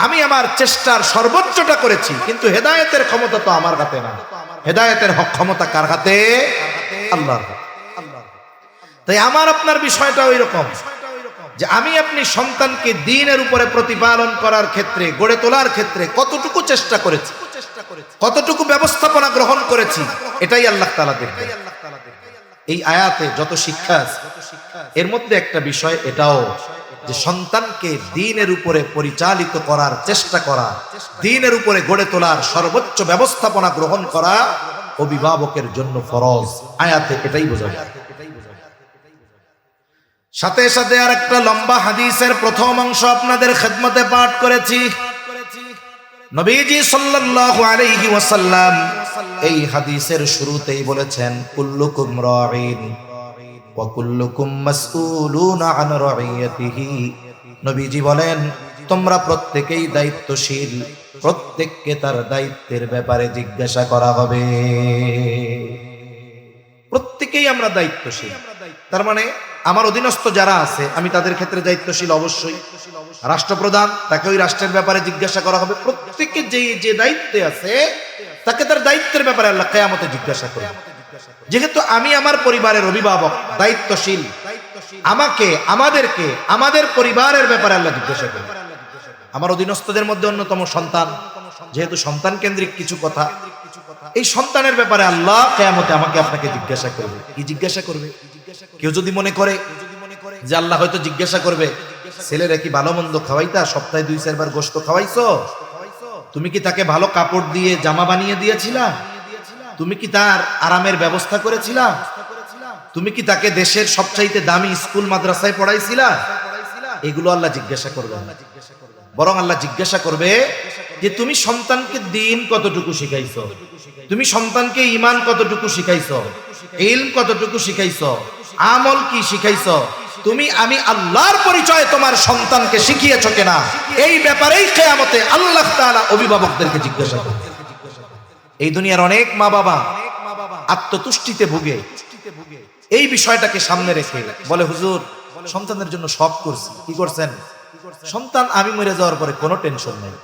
আমি আমার চেষ্টার সর্বোচ্চটা করেছি, কিন্তু হেদায়েতের ক্ষমতা তো আমার হাতে না। হেদায়েতের ক্ষমতা কার হাতে? আল্লাহর হাতে। তাই আমার আপনার বিষয়টা ওই রকম যে আমি আপনি সন্তানকে দ্বীনের উপরে প্রতিপালন করার ক্ষেত্রে, গড়ে তোলার ক্ষেত্রে কতটুকু চেষ্টা করেছি, কতটুকু ব্যবস্থাপনা গ্রহণ করেছি, এটাই আল্লাহ তাআলা দেখবেন। এই আয়াতে যত শিক্ষা আছে, এর মধ্যে একটা বিষয় এটাও যে সন্তানকে দ্বীনের উপরে পরিচালিত করার চেষ্টা করা, দ্বীনের উপরে গড়ে তোলার সর্বোচ্চ ব্যবস্থাপনা গ্রহণ করা অভিভাবকের জন্য ফরজ। আয়াতে এটাই বোঝা যায়। সাথে সাথে আর একটা লম্বা হাদিসের প্রথম অংশ আপনাদের খেদমতে পাঠ করেছি। নবীজি সাল্লাল্লাহু আলাইহি ওয়াসাল্লাম এই হাদিসের শুরুতেই বলেছেন, কুল্লুকুম রাঈন ওয়া কুল্লুকুম মাসউলুনা আন রাইয়াতিহি। নবীজি বলেন, তোমরা প্রত্যেকেই দায়িত্বশীল, প্রত্যেককে তার দায়িত্বের ব্যাপারে জিজ্ঞাসা করা হবে। প্রত্যেকেই আমরা দায়িত্বশীল, তার মানে আমার অধীনস্থ যারা আছে আমি তাদের ক্ষেত্রে দায়িত্বশীল অবশ্যই। রাষ্ট্রপ্রধান, তাকে ওই রাষ্ট্রের ব্যাপারে জিজ্ঞাসা করা হবে। প্রত্যেকে যে দায়িত্বে আছে তাকে তার দায়িত্বের ব্যাপারে আল্লাহ কিয়ামতে জিজ্ঞাসা করবে। যেহেতু আমি আমার পরিবারের অভিভাবক, দায়িত্বশীল, আমাকে আমাদেরকে আমাদের পরিবারের ব্যাপারে আল্লাহ জিজ্ঞাসা করবে। আমার অধীনস্থদের মধ্যে অন্যতম সন্তান, যেহেতু সন্তান কেন্দ্রিক কিছু কথা, এই সন্তানের ব্যাপারে আল্লাহ কিয়ামতে আমাকে আপনাকে জিজ্ঞাসা করবে। কি জিজ্ঞাসা করবে? কেউ যদি মনে করে যে আল্লাহ হয়তো জিজ্ঞাসা করবে, ছেলেরা কি ভালো মন্দ খাওয়াইতা, সপ্তাহে 2-4 বার গোশত খাওয়াইছো, তুমি কি তাকে ভালো কাপড় দিয়ে জামা বানিয়ে দিয়েছিলা, তুমি কি তার আরামের ব্যবস্থা করেছিলা, তুমি কি তাকে দেশের সবচাইতে দামি স্কুল মাদ্রাসায় পড়াইছিলা? এগুলো আল্লাহ জিজ্ঞাসা করবে না, বরং আল্লাহ জিজ্ঞাসা করবে যে তুমি সন্তানকে দ্বীন কতটুকু শিখাইছো, তুমি সন্তানকে ঈমান কতটুকু শিখাইছো, ইলম কতটুকু শিখাইছো, আমল কি শিখাইছো, তুমি আমি আল্লাহর পরিচয় তোমার সন্তানকে শিখিয়েছো কিনা, এই ব্যাপারেই কিয়ামতে আল্লাহ তাআলা অভিভাবকদেরকে জিজ্ঞাসা করবে। এই দুনিয়ার অনেক মা বাবা আত্মতুষ্টিতে ভুগে এই বিষয়টাকে সামনে রেখে বলে, হুজুর সন্তানের জন্য সব করছি। কি করছেন? সন্তান আমি মরে যাওয়ার পরে কোনো টেনশন নাই,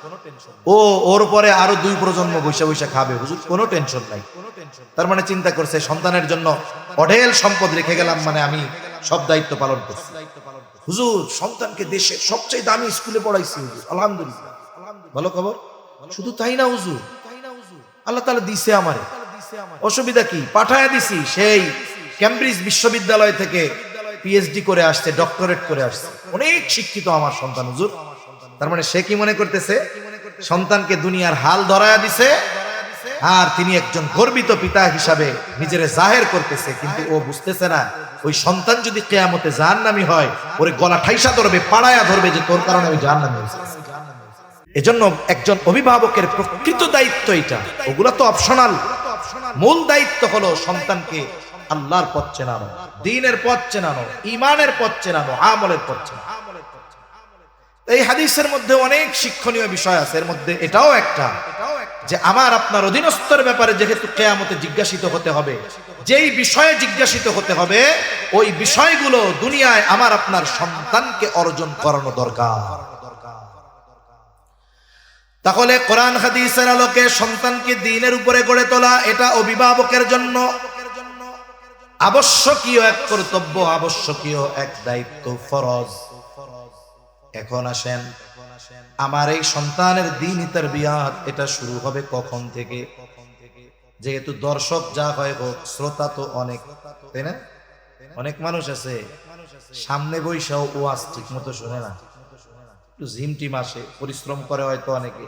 ওর পরে আরো 2 প্রজন্ম বৈশা বৈশা খাবে, হুজুর কোনো টেনশন নাই। তার মানে চিন্তা করছে সন্তানের জন্য অঢেল সম্পদ রেখে গেলাম, মানে আমি সব দায়িত্ব পালন করছি। হুজুর সন্তানকে দেশের সবচেয়ে দামি স্কুলে পড়াইছি, হুজুর আলহামদুলিল্লাহ, ভালো খবর। শুধু তাই না হুজুর, আল্লাহ তাআলা দিছে আমারে, অসুবিধা কি? পাঠায়া দিছি, সেই ক্যামব্রিজ বিশ্ববিদ্যালয় থেকে পিএইচডি করে আসছে, ডক্টরেট করে আসছে, অনেক শিক্ষিত আমার সন্তান হুজুর। তার মানে সে কি মনে করতেছে? সন্তানকে দুনিয়ার হাল ধরায়া দিছে, আর তিনি একজন গর্বিত পিতা হিসাবে নিজেরে জাহের করতেছে। কিন্তু ও বুঝতেছে না, ওই সন্তান যদি কিয়ামতে জাহান্নামী হয়, ওরে গলা ঠাইসা ধরবে, পাড়ায়া ধরবে যে তোর কারণে আমি জাহান্নামী হয়েছি। এজন্য একজন অভিভাবকের প্রকৃত দায়িত্ব এটা, ওগুলা তো অপশনাল। মূল দায়িত্ব হলো সন্তানকে আল্লাহর পথ চেনানো, দ্বীনের পথ চেনানো, ঈমানের পথ চেনানো, আমলের পথ চেনানো। এই হাদিসের মধ্যে অনেক শিক্ষণীয় বিষয় আছে, এর মধ্যে এটাও একটা যে আমার আপনার অধীনস্থর ব্যাপারে যেহেতু কিয়ামতে জিজ্ঞাসিত হতে হবে, যেই বিষয়ে জিজ্ঞাসিত হতে হবে ওই বিষয়গুলো দুনিয়ায় আমার আপনার সন্তানকে অর্জন করানো দরকার। তাহলে কোরআন হাদিসের আলোকে সন্তানকে দ্বীনের উপরে গড়ে তোলা, এটা অভিভাবকের জন্য আবশ্যকীয় এক কর্তব্য, আবশ্যকীয় এক দায়িত্ব, ফরজ। এখন আসেন, আমার এই সন্তানের দ্বীনি তারবিয়াত এটা শুরু হবে কখন থেকে? যেহেতু দর্শক যা হয় হোক, শ্রোতা তো অনেক, তাই না? অনেক মানুষ আছে সামনে বৈশাও ওয়াজ ঠিক মতো শুনে না, একটু ঝিমটিম আসে, পরিশ্রম করে হয়তো অনেকে,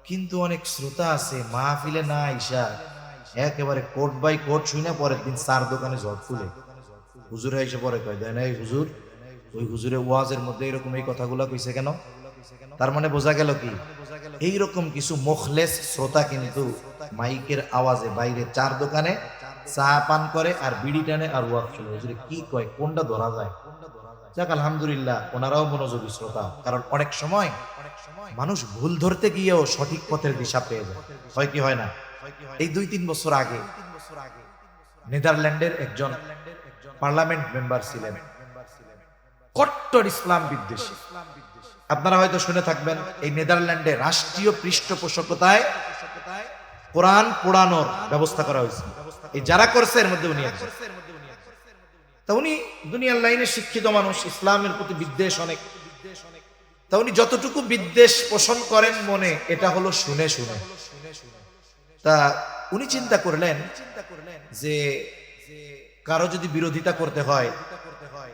কিন্তু অনেক শ্রোতা আছে মাহফিলে না আইসা একেবারে কোট বাই কোট শুনে পরের দিন 4 দোকানে ঝড় তুলে হুজুরে এসে পরে কয়, দেয় না এই হুজুর, ওই হুজুরে ওয়াজের মধ্যে এরকম এই কথাগুলা কইছে কেন? তার মানে বোঝা গেল কি, এইরকম কিছু মুখলেস শ্রোতা কিন্তু মাইকের আওয়াজে বাইরে 4 দোকানে চা পান করে আর বিড়ি টানে আর ওয়াজ শুনে, হুজুরে কি কয় কোনটা ধরা যায়? যাক আলহামদুলিল্লাহ, ওনারাও মনোযোগী শ্রোতা, কারণ অনেক সময় মানুষ ভুল ধরতে গিয়েও সঠিক পথের দিশা পেয়ে যায়, হয় কি হয় না? এই 2-3 বছর আগে নেদারল্যান্ডের একজন পার্লামেন্ট মেম্বার ছিলেন, কট্টর ইসলাম বিদ্বেষী। আপনারা হয়তো শুনে থাকবেন, এই নেদারল্যান্ডে রাষ্ট্রীয় পৃষ্ঠপোষকতায় কোরআন পোড়ানোর ব্যবস্থা করা হয়েছে। এই যারা করছে এর মধ্যে উনি একজন। তা উনি দুনিয়ার লাইনে শিক্ষিত মানুষ, ইসলামের প্রতি বিদ্বেষ অনেক। তা উনি যতটুকু বিদ্বেষ পোষণ করেন মনে, এটা হলো শুনে শুনে। তা উনি চিন্তা করলেন যে কারো যদি বিরোধিতা করতে হয়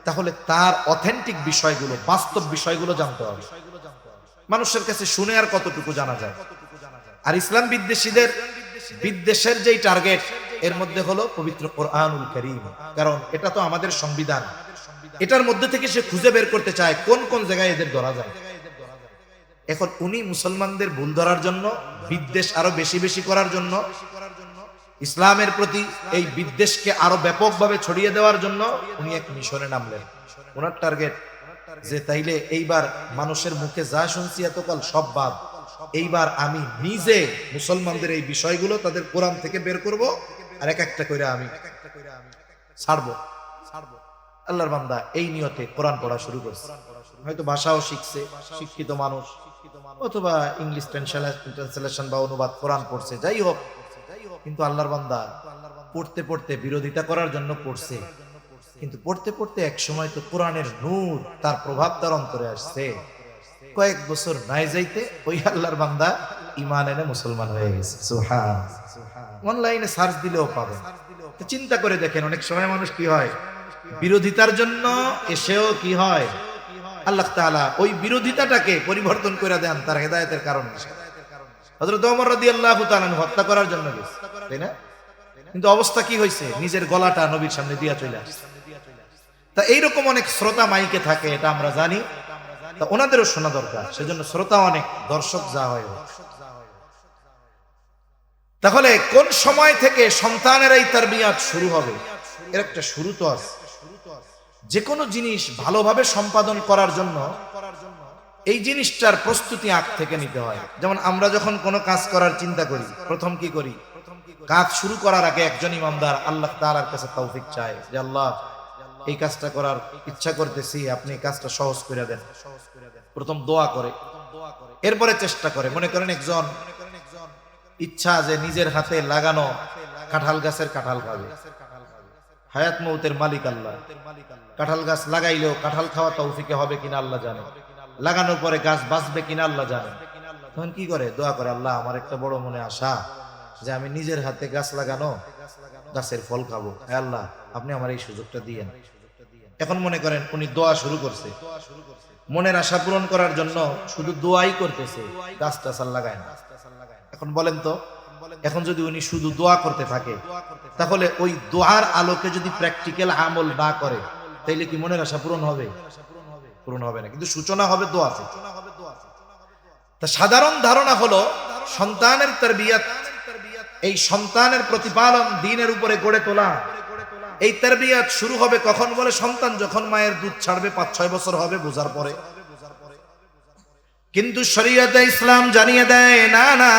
তাহলে তার অথেন্টিক বিষয়গুলো, বাস্তব বিষয়গুলো জানতে হবে। মানুষের কাছে শুনে আর কতটুকু জানা যায়? আর ইসলাম বিদ্বেষীদের বিদ্বেষের যেই টার্গেট, এর মধ্যে হলো পবিত্র কোরআনুল কারীম। কারণ এটা তো আমাদের সংবিধান, এটার মধ্যে থেকে সে খুঁজে বের করতে চায় কোন কোন জায়গায় এদের ধরা যায়। এখন উনি মুসলমানদের ভুল ধরার জন্য, বিদ্বেষ আরো বেশি বেশি করার জন্য, ইসলামের প্রতি এই বিদ্বেষকে আরো ব্যাপকভাবে ছড়িয়ে দেওয়ার জন্য উনি এক মিশনে নামলেন। ওনার টার্গেট যে তাইলে এইবার মানুষের মুখে যা শুনছি এতকাল সব বাদ, এইবার আমি নিজে মুসলমানদের এই বিষয়গুলো তাদের কোরআন থেকে বের করব, আর এক একটা করে আমি ছাড়বো। আল্লাহর বান্দা এই নিয়তে কোরআন পড়া শুরু করছে। হয়তো ভাষাও শিখছে, শিক্ষিত মানুষ, অথবা ইংলিশ ট্রান্সলেশন বা অনুবাদ কোরআন পড়ছে, যাই হোক। কিন্তু আল্লাহর বান্দা পড়তে পড়তে বিরোধিতা করার জন্য পড়ছে, কিন্তু পড়তে পড়তে এক সময় তো কোরআনের নূর, তার প্রভাব তার অন্তরে আসছে। কয়েক বছর নাই যাইতে ওই আল্লাহর বান্দা ঈমান এনে মুসলমান হয়ে গেছে। সুবহান। অনলাইনে সার্চ দিলেও পাবেন। তো চিন্তা করে দেখেন, অনেক সময় মানুষ কি হয়, বিরোধিতার জন্য এসেও কি হয়, আল্লাহ তাআলা ওই বিরোধিতাটাকে পরিবর্তন করে দেন তার হেদায়েতের কারণে। হযরত ওমর রাদিয়াল্লাহু তাআলা হত্যা করার জন্য গেছে, তাই না? কিন্তু অবস্থা কি হয়েছে, নিজের গলাটা নবীর সামনে দিয়া চলে আসছে। তা এইরকম অনেক শ্রোতা মাইকে থাকে, এটা আমরা জানি। তা ওনাদেরও শোনা দরকার, সেজন্য শ্রোতা অনেক, দর্শক যা হয়। তাহলে কোন সময় থেকে সন্তানের এই তারবিয়াত শুরু হবে? এর একটা শুরু তো আছে। যে কোনো জিনিস ভালোভাবে সম্পাদন করার জন্য এই জিনিসটার প্রস্তুতি আগ থেকে নিতে হয়। যেমন আমরা যখন কোনো কাজ করার চিন্তা করি, প্রথম কি করি? কাজ শুরু করার আগে একজন ইমানদার আল্লাহ তাআলার কাছে তৌফিক চায় যে আল্লাহ, এই কাজটা করার ইচ্ছা করতেছি, আপনি এই কাজটা সহজ করে দেন। প্রথম দোয়া করে, এরপরে চেষ্টা করে। মনে করেন একজন ইচ্ছা যে নিজের হাতে লাগানো কাঁঠাল গাছের কাঁঠাল খাবে, হায়াত মৌতের মালিক আল্লাহ। কাঁঠাল গাছ লাগাইলেও কাঁঠাল খাওয়া তৌফিকে হবে কিনা আল্লাহ জানে, লাগানোর পরে গাছ বাঁচবে কিনা আল্লাহ জানে। তখন কি করে? দোয়া করে, আল্লাহ আমার একটা বড় মনে আশা যে আমি নিজের হাতে গাছ লাগানো গাছের ফল খাবো, হ্যাঁ আল্লাহ আপনি আমার এই সুযোগটা দিয়েন। এখন মনে করেন উনি দোয়া শুরু করছে, মনের আশা পূরণ করার জন্য শুধু দোয়াই করতেছে, গাছ টাছ আর লাগায় না। এখন বলেন তো, এখন যদি উনি শুধু দোয়া করতে থাকে, তাহলে ওই দোয়ার আলোকে যদি প্র্যাকটিক্যাল আমল না করে, তাইলে কি মনের আশা পূরণ হবে? পূরণ হবে না। কিন্তু সূচনা হবে দোয়া থেকে। তা সাধারণ ধারণা হলো সন্তানের তারবিয়াত, এই সন্তানের প্রতিপালন দ্বীনের উপরে গড়ে তোলা, এই তারবিয়াত শুরু হবে কখন? বলে সন্তান যখন মায়ের দুধ ছাড়বে, 5-6 বছর হবে বোঝার পরে। কিন্তু শরীয়তে ইসলাম জানিয়ে দেয়, না না,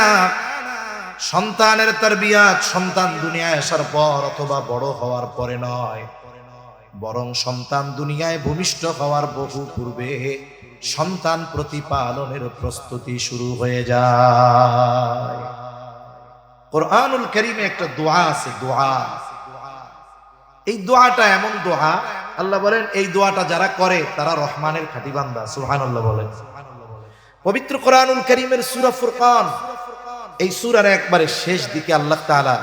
সন্তানের তারবিয়াত সন্তান দুনিয়ায় আসার পর অথবা বড় হওয়ার পরে নয়, বরং সন্তান দুনিয়ায় ভূমিষ্ঠ হওয়ার বহু পূর্বে সন্তান প্রতিপালনের প্রস্তুতি শুরু হয়ে যায়। কোরআনুল কারীমে একটা দোয়া আছে, দোয়া। এই দোয়াটা এমন দোয়া, আল্লাহ বলেন এই দোয়াটা যারা করে তারা রহমানের খাঁটি বান্দা। সুবহানাল্লাহ বলেন। পবিত্র কোরআনুল কারীমের সূরা ফুরকান, এই সূরার একবারে শেষ দিকে আল্লাহ তাআলা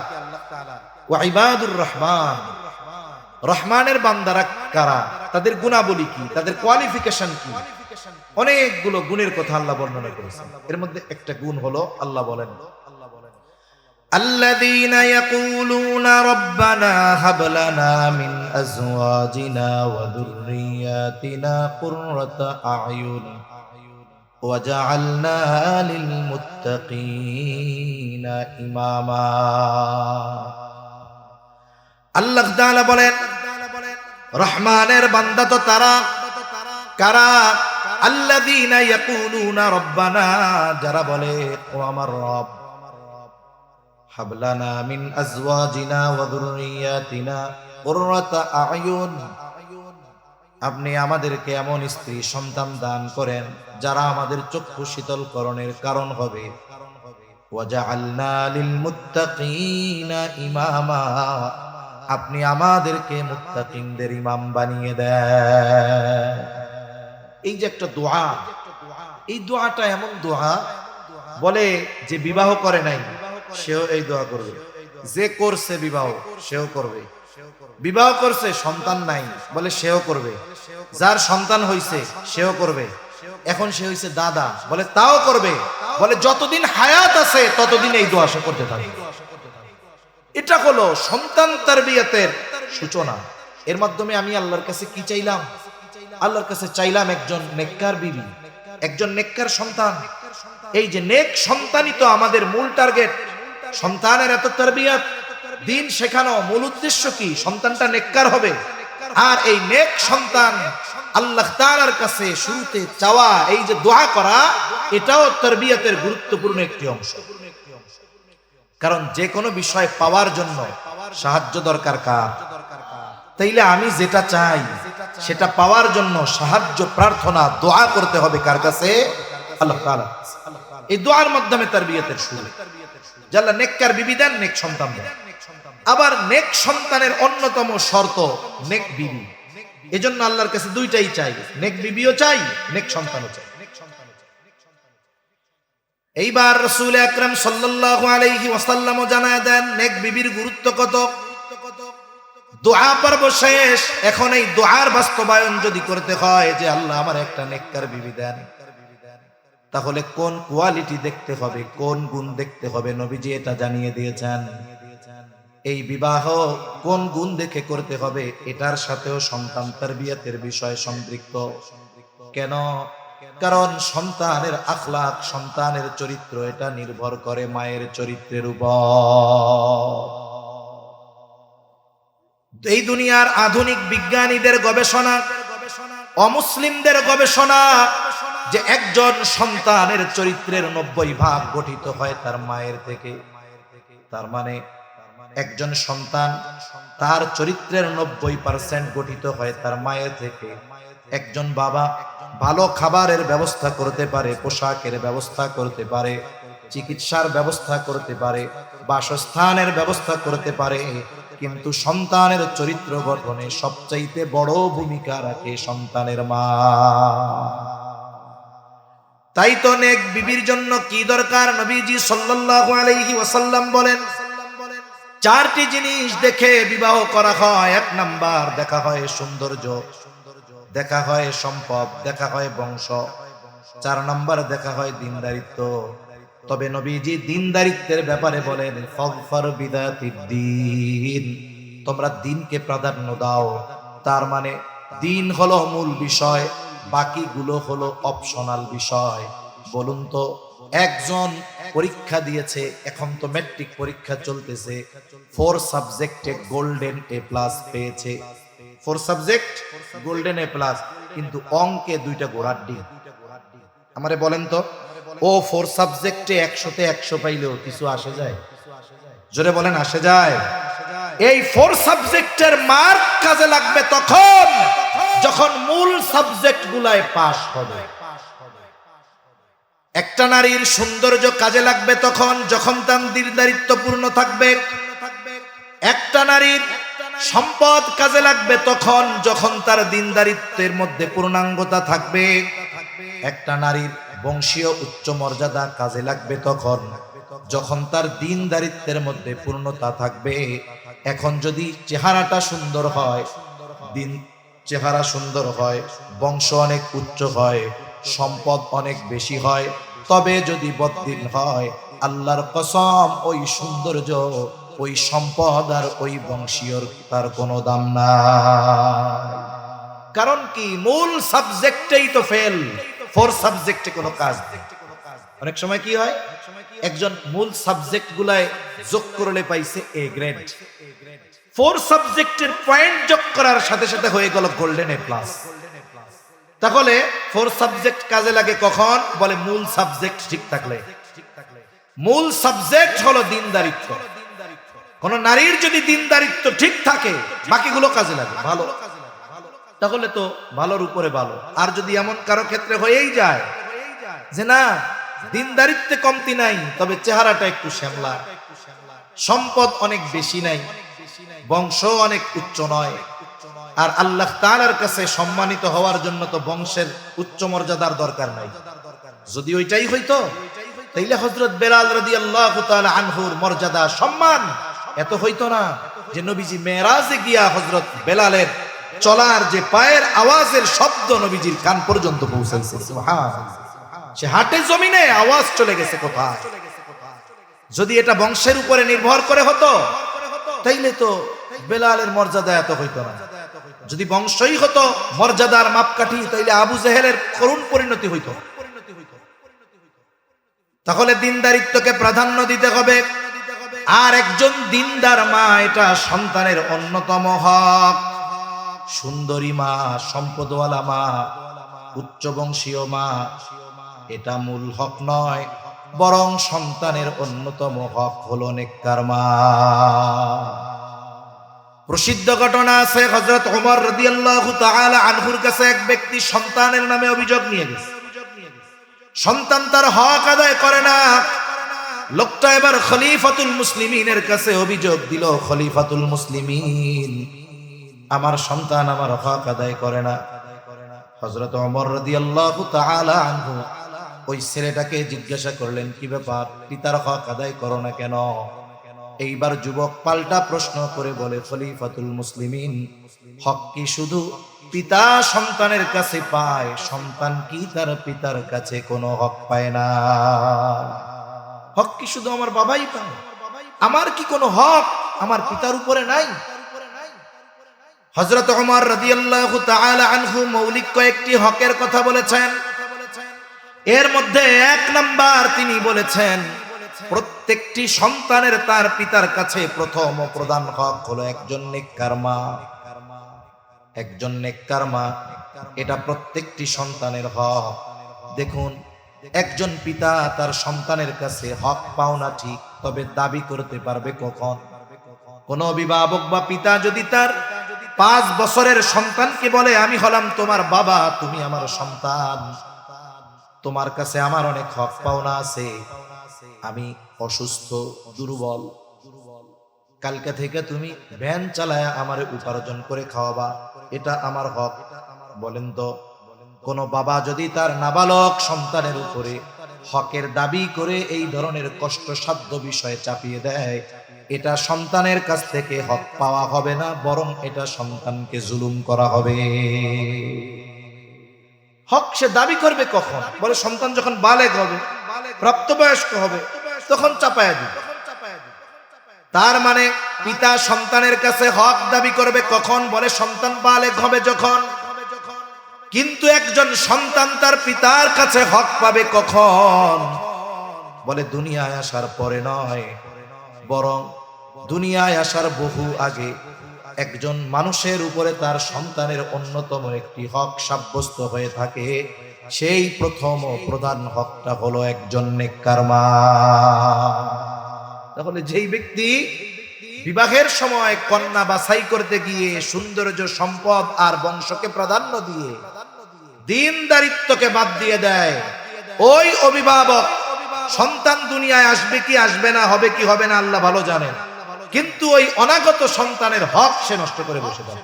ওয়া ইবাদুর রহমান, রহমানের বান্দারা কারা, তাদের গুণাবলী কি, তাদের কোয়ালিফিকেশন কি, অনেকগুলো গুণের কথা আল্লাহ বর্ণনা করেছেন। এর মধ্যে একটা গুণ হলো, আল্লাহ বলেন الذين يقولون ربنا هب لنا من أزواجنا وذرياتنا قرة أعين وجعلنا للمتقين إماما। আল্লাহ তাআলা বলেন রহমানের বান্দা তো তারা কারা? আল্লাযীনা ইয়াকুলুনা রব্বানা, যারা বলে ও আমার রব, হাবলানা মিন আজওয়াজিনা ওয়া যুররিয়াতিনা কুররাতা আয়ুন, আপনি আমাদেরকে এমন স্ত্রী সন্তান দান করেন যারা আমাদের চক্ষু শীতলকরণের কারণ হবে। ওয়াজআলনা লিল মুত্তাকিনা ইমামা, আপনি আমাদেরকে মুত্তাকিনদের ইমাম বানিয়ে দেন। এই যে একটা দোয়া, এই দোয়াটা এমন দোয়া, বলে যে বিবাহ করে নাই সেও এই দোয়া করবে, যে করছে বিবাহ সেও করবে, বিবাহ করছে সন্তান নাই, বলে সেও করবে। যার সন্তান হইছে সেও করবে। এখন সে হইছে দাদা, বলে তাও করবে। বলে যতদিন হায়াত আছে ততদিন এই দোয়া সে করতে থাকবে। এটা হলো সন্তান তারবিয়াতের সূচনা। এর মাধ্যমে আমি আল্লাহর কাছে কি চাইলাম? আল্লাহর কাছে চাইলাম একজন নেককার বিবি, একজন নেককার সন্তান। এই যে নেক সন্তানই তো আমাদের মূল টার্গেট। সন্তানের এত তারবিয়াত, দিন শেখানো, মূল উদ্দেশ্য কি? সন্তানটা নেককার হবে। আর এই নেক সন্তান আল্লাহ তাআলার কাছে শুরুতে চাওয়া, এই যে দোয়া করা, এটাও তারবিয়াতের গুরুত্বপূর্ণ একটি অংশ। কারণ যে কোনো বিষয় পাওয়ার জন্য সাহায্য দরকার কার? তাইলে আমি যেটা চাই সেটা পাওয়ার জন্য সাহায্য প্রার্থনা দোয়া করতে হবে কার কাছে? আল্লাহ তাআলা। এই দোয়ার মাধ্যমে তারবিয়াতের শুরু। যারা নেককার বিবি দেন, নেক সন্তান দেন। আবার নেক সন্তানের অন্যতম শর্ত নেক বিবি। এজন্য আল্লাহর কাছে দুইটাই চাই, নেক বিবিও চাই, নেক সন্তানও চাই। এইবার রাসূল আকরাম সাল্লাল্লাহু আলাইহি ওয়াসাল্লাম জানায় দেন নেক বিবির গুরুত্ব কত। দোয়া পর্ব শেষ, এখন এই দোয়ার বাস্তবায়ন যদি করতে হয় যে আল্লাহ আমার একটা নেককার বিবি দেন, তাহলে কোন কোয়ালিটি দেখতে হবে, কোন গুণ দেখতে হবে? নবীজি এটা জানিয়ে দিয়েছেন। এই বিবাহ কোন গুণ দেখে করতে হবে, এটার সাথেও সন্তান তারবিয়াতের বিষয় সম্পৃক্ত। কেন? কারণ সন্তানের আখলাক, সন্তানের চরিত্র, এটা নির্ভর করে মায়ের চরিত্রের উপর। এই দুনিয়ার আধুনিক বিজ্ঞানীদের গবেষণা, অমুসলিমদের গবেষণা, যে একজন সন্তানের চরিত্রের 90% গঠিত হয় তার মায়ের থেকে। তার মানে একজন সন্তান তার চরিত্রের 90% গঠিত হয় তার মায়ের থেকে। একজন বাবা ভালো খাবারের ব্যবস্থা করতে পারে, পোশাকের ব্যবস্থা করতে পারে, চিকিৎসার ব্যবস্থা করতে পারে, বাসস্থানের ব্যবস্থা করতে পারে, কিন্তু সন্তানের চরিত্র গঠনে সবচাইতে বড় ভূমিকা রাখে সন্তানের মা। তাই তো নেক বিবির জন্য কি দরকার? নবীজি সাল্লাল্লাহু আলাইহি ওয়াসাল্লাম বলেন, 4টি জিনিস দেখে বিবাহ করা হয়। 1 নাম্বার, দেখা হয় সৌন্দর্য, দেখা হয় সম্পদ, দেখা হয় বংশ। 4 নাম্বার, দেখা হয় দিনদারিত্ব। তবে নবীজি দিনদারিত্বের ব্যাপারে বলেন, ফাগফার বিদাতিদ দ্বীন, তোমরা দিনকে প্রাধান্য দাও। তার মানে দিন হলো মূল বিষয়, বাকিগুলো হলো অপশনাল বিষয়। বলুন তো, একজন পরীক্ষা দিয়েছে, এখন তো ম্যাট্রিক পরীক্ষা চলতেছে, 4 সাবজেক্টে গোল্ডেন A+ পেয়েছে। 4 সাবজেক্ট গোল্ডেন A+, কিন্তু অঙ্কে 2টা গোড়ার ডিম। আমারে বলেন তো, ও 4 সাবজেক্টে 100তে 100 পাইলেও কিছু আসে যায়? জোরে বলেন, আসে যায়? এই 4 সাবজেক্টের মার্ক কাজে লাগবে তখন যখন মূল সাবজেক্ট গুলায় পাস হবে। একটা নারীর সৌন্দর্য কাজে লাগবে তখন যখন তার দিনদারিত্বপূর্ণ থাকবে। একটা নারীর সম্পদ কাজে লাগবে তখন যখন তার দিনদারিত্বের মধ্যে পূর্ণাঙ্গতা থাকবে। একটা নারীর বংশীয় উচ্চ মর্যাদা কাজে লাগবে তখন যখন তার দিনদারিত্বের মধ্যে পূর্ণতা থাকবে। এখন যদি চেহারাটা সুন্দর হয়, দিন চেহারা সুন্দর হয়, বংশ অনেক উচ্চ হয়, সম্পদ অনেক বেশি হয়, তবে যদি বদ্দিন হয়, আল্লাহর কসম ওই সৌন্দর্য, ওই সম্পদ আর ওই বংশীয়র তার কোনো দাম নাই। কারণ কি? মূল সাবজেক্টেই তো ফেল, 4 সাবজেক্টে কোনো কাজ নেই। অনেক সময় কি হয়, একজন মূল সাবজেক্ট গুলায় যোগ করলে পাইছে A গ্রেড, 4 সাবজেক্টের পয়েন্ট যোগ করার সাথে সাথে হয়ে গেল গোল্ডেন A+। তাহলে 4 সাবজেক্ট কাজে লাগে কখন? বলে মূল সাবজেক্ট ঠিক থাকলে। মূল সাবজেক্ট হলো দিনদারিত্ব। কোন নারীর যদি দিনদারিত্ব ঠিক থাকে, বাকিগুলো কাজে লাগে ভালো, তাহলে তো ভালোর উপরে ভালো। আর যদি এমন কারো ক্ষেত্রে হয়েই যায় যে না, দিনদারিত্বে কমতি নাই, তবে চেহারাটা একটু শ্যামলা, সম্পদ অনেক বেশি নাই, বংশ অনেক উচ্চ নয়, আর আল্লাহ তাআলার কাছে সম্মানিত হওয়ার জন্য তো বংশের উচ্চ মর্যাদার দরকার নাই। যদি ওইটাই হইতো, তাইলে হযরত বেলাল রাদিয়াল্লাহু তাআলা আনহুর মর্যাদা, সম্মান এত হইতো না যে নবীজি মেরাজে গিয়া হযরত বেলালের চলার যে পায়ের আওয়াজের শব্দ নবীজির কান পর্যন্ত পৌঁছাইছে। সুবহানাল্লাহ। সে হাটে জমিনে আওয়াজ চলে গেছে কোথায়। যদি এটা বংশের উপরে নির্ভর করে হতো তাইলে তো বেলালের মর্যাদা এত হইতো না। যদি বংশই হতো মর্যাদার মাপকাঠি, তাইলে আবু জেহেলের করুণ পরিণতি হইতো। তাহলে দিনদারিত্বকে প্রাধান্য দিতে হবে। আর একজন দিনদার মা, এটা সন্তানের অন্যতম হক। সুন্দরী মা, সম্পদওয়ালা মা, উচ্চবংশীয় মা, এটা মূল হক নয়, বরং সন্তানের অন্যতম হক হলো নেককার মা। প্রসিদ্ধ ঘটনা আছে, হযরত ওমর রাদিয়াল্লাহু তাআলা আনহুর কাছে এক ব্যক্তি সন্তানের নামে অভিযোগ নিয়ে গেছে। সন্তান তার হক আদায় করে না। লোকটা এবার খলিফাতুল মুসলিমিনের কাছে অভিযোগ দিল, খলিফাতুল মুসলিমিন, আমার সন্তান আমার হক আদায় করে না। হযরত ওমর রাদিয়াল্লাহু তাআলা আনহু ওই ছেলেটাকে জিজ্ঞাসা করলেন, কি ব্যাপার, পিতার হক আদায় করো না কেন? এইবার যুবক পাল্টা প্রশ্ন করে বলে, খলিফাতুল মুসলিমিন, হক কি শুধু পিতা সন্তানের কাছে পায়? সন্তান কি তার পিতার কাছে কোনো হক পায় না? হক কি শুধু আমার বাবাই পায়? আমার কি কোনো হক আমার পিতার উপরে নাই? হযরত ওমর রাদিয়াল্লাহু তাআলা আনহু মৌলিক কয়েকটি হকের কথা বলেছেন। এর মধ্যে এক নাম্বার তিনি বলেছেন, প্রত্যেকটি সন্তানের তার পিতার কাছে প্রথম ও প্রধান হক হলো একজন নেককার মা। একজন নেককার মা, এটা প্রত্যেকটি সন্তানের হক। দেখুন, একজন পিতা তার সন্তানের কাছে হক পাওনা ঠিক, তবে দাবি করতে পারবে কখন? কোন অভিভাবক বা পিতা যদি তার 5 বছরের সন্তানকে বলে, আমি হলাম তোমার বাবা, তুমি আমার সন্তান, তোমার কাছে আমার অনেক হক পাওনা আছে, আমি অসুস্থ, দুর্বল, কালকে থেকে তুমি ভ্যান চালায়া আমারে উপার্জন করে খাওয়াবা, এটা আমার হক। বলেন তো, কোন বাবা যদি তার নাবালক সন্তানের উপরে হকের দাবি করে এই ধরনের কষ্টসাধ্য বিষয় চাপিয়ে দেয়, এটা সন্তানের কাছ থেকে হক পাওয়া হবে না, বরং এটা সন্তানকে জুলুম করা হবে। হক সে দাবি করবে কখন? বলে সন্তান যখন বালেগ হবে, প্রাপ্তবয়স্ক হবে, তখন চাপায়া দিবে। তার মানে পিতা সন্তানের কাছে হক দাবি করবে কখন? বলে সন্তান বালেগ হবে যখন। কিন্তু একজন সন্তান তার পিতার কাছে হক পাবে কখন? বলে দুনিয়ায় আসার পরে নয়, বরং দুনিয়ায় আসার বহু আগে একজন মানুষের উপরে তার সন্তানের অন্যতম একটি হক সাব্যস্ত হয়ে থাকে। সেই প্রথম ও প্রধান হকটা হলো একজন নেককার মা। তাহলে যেই ব্যক্তি বিবাহের সময় কন্যা বাছাই করতে গিয়ে সৌন্দর্য, সম্পদ আর বংশকে প্রাধান্য দিয়ে দিনদারিত্বকে বাদ দিয়ে দেয়, ওই অভিভাবক সন্তান দুনিয়ায় আসবে কি আসবে না, হবে কি হবে না আল্লাহ ভালো জানেন, কিন্তু ওই অনাগত সন্তানের হক সে নষ্ট করে বসে দেয়।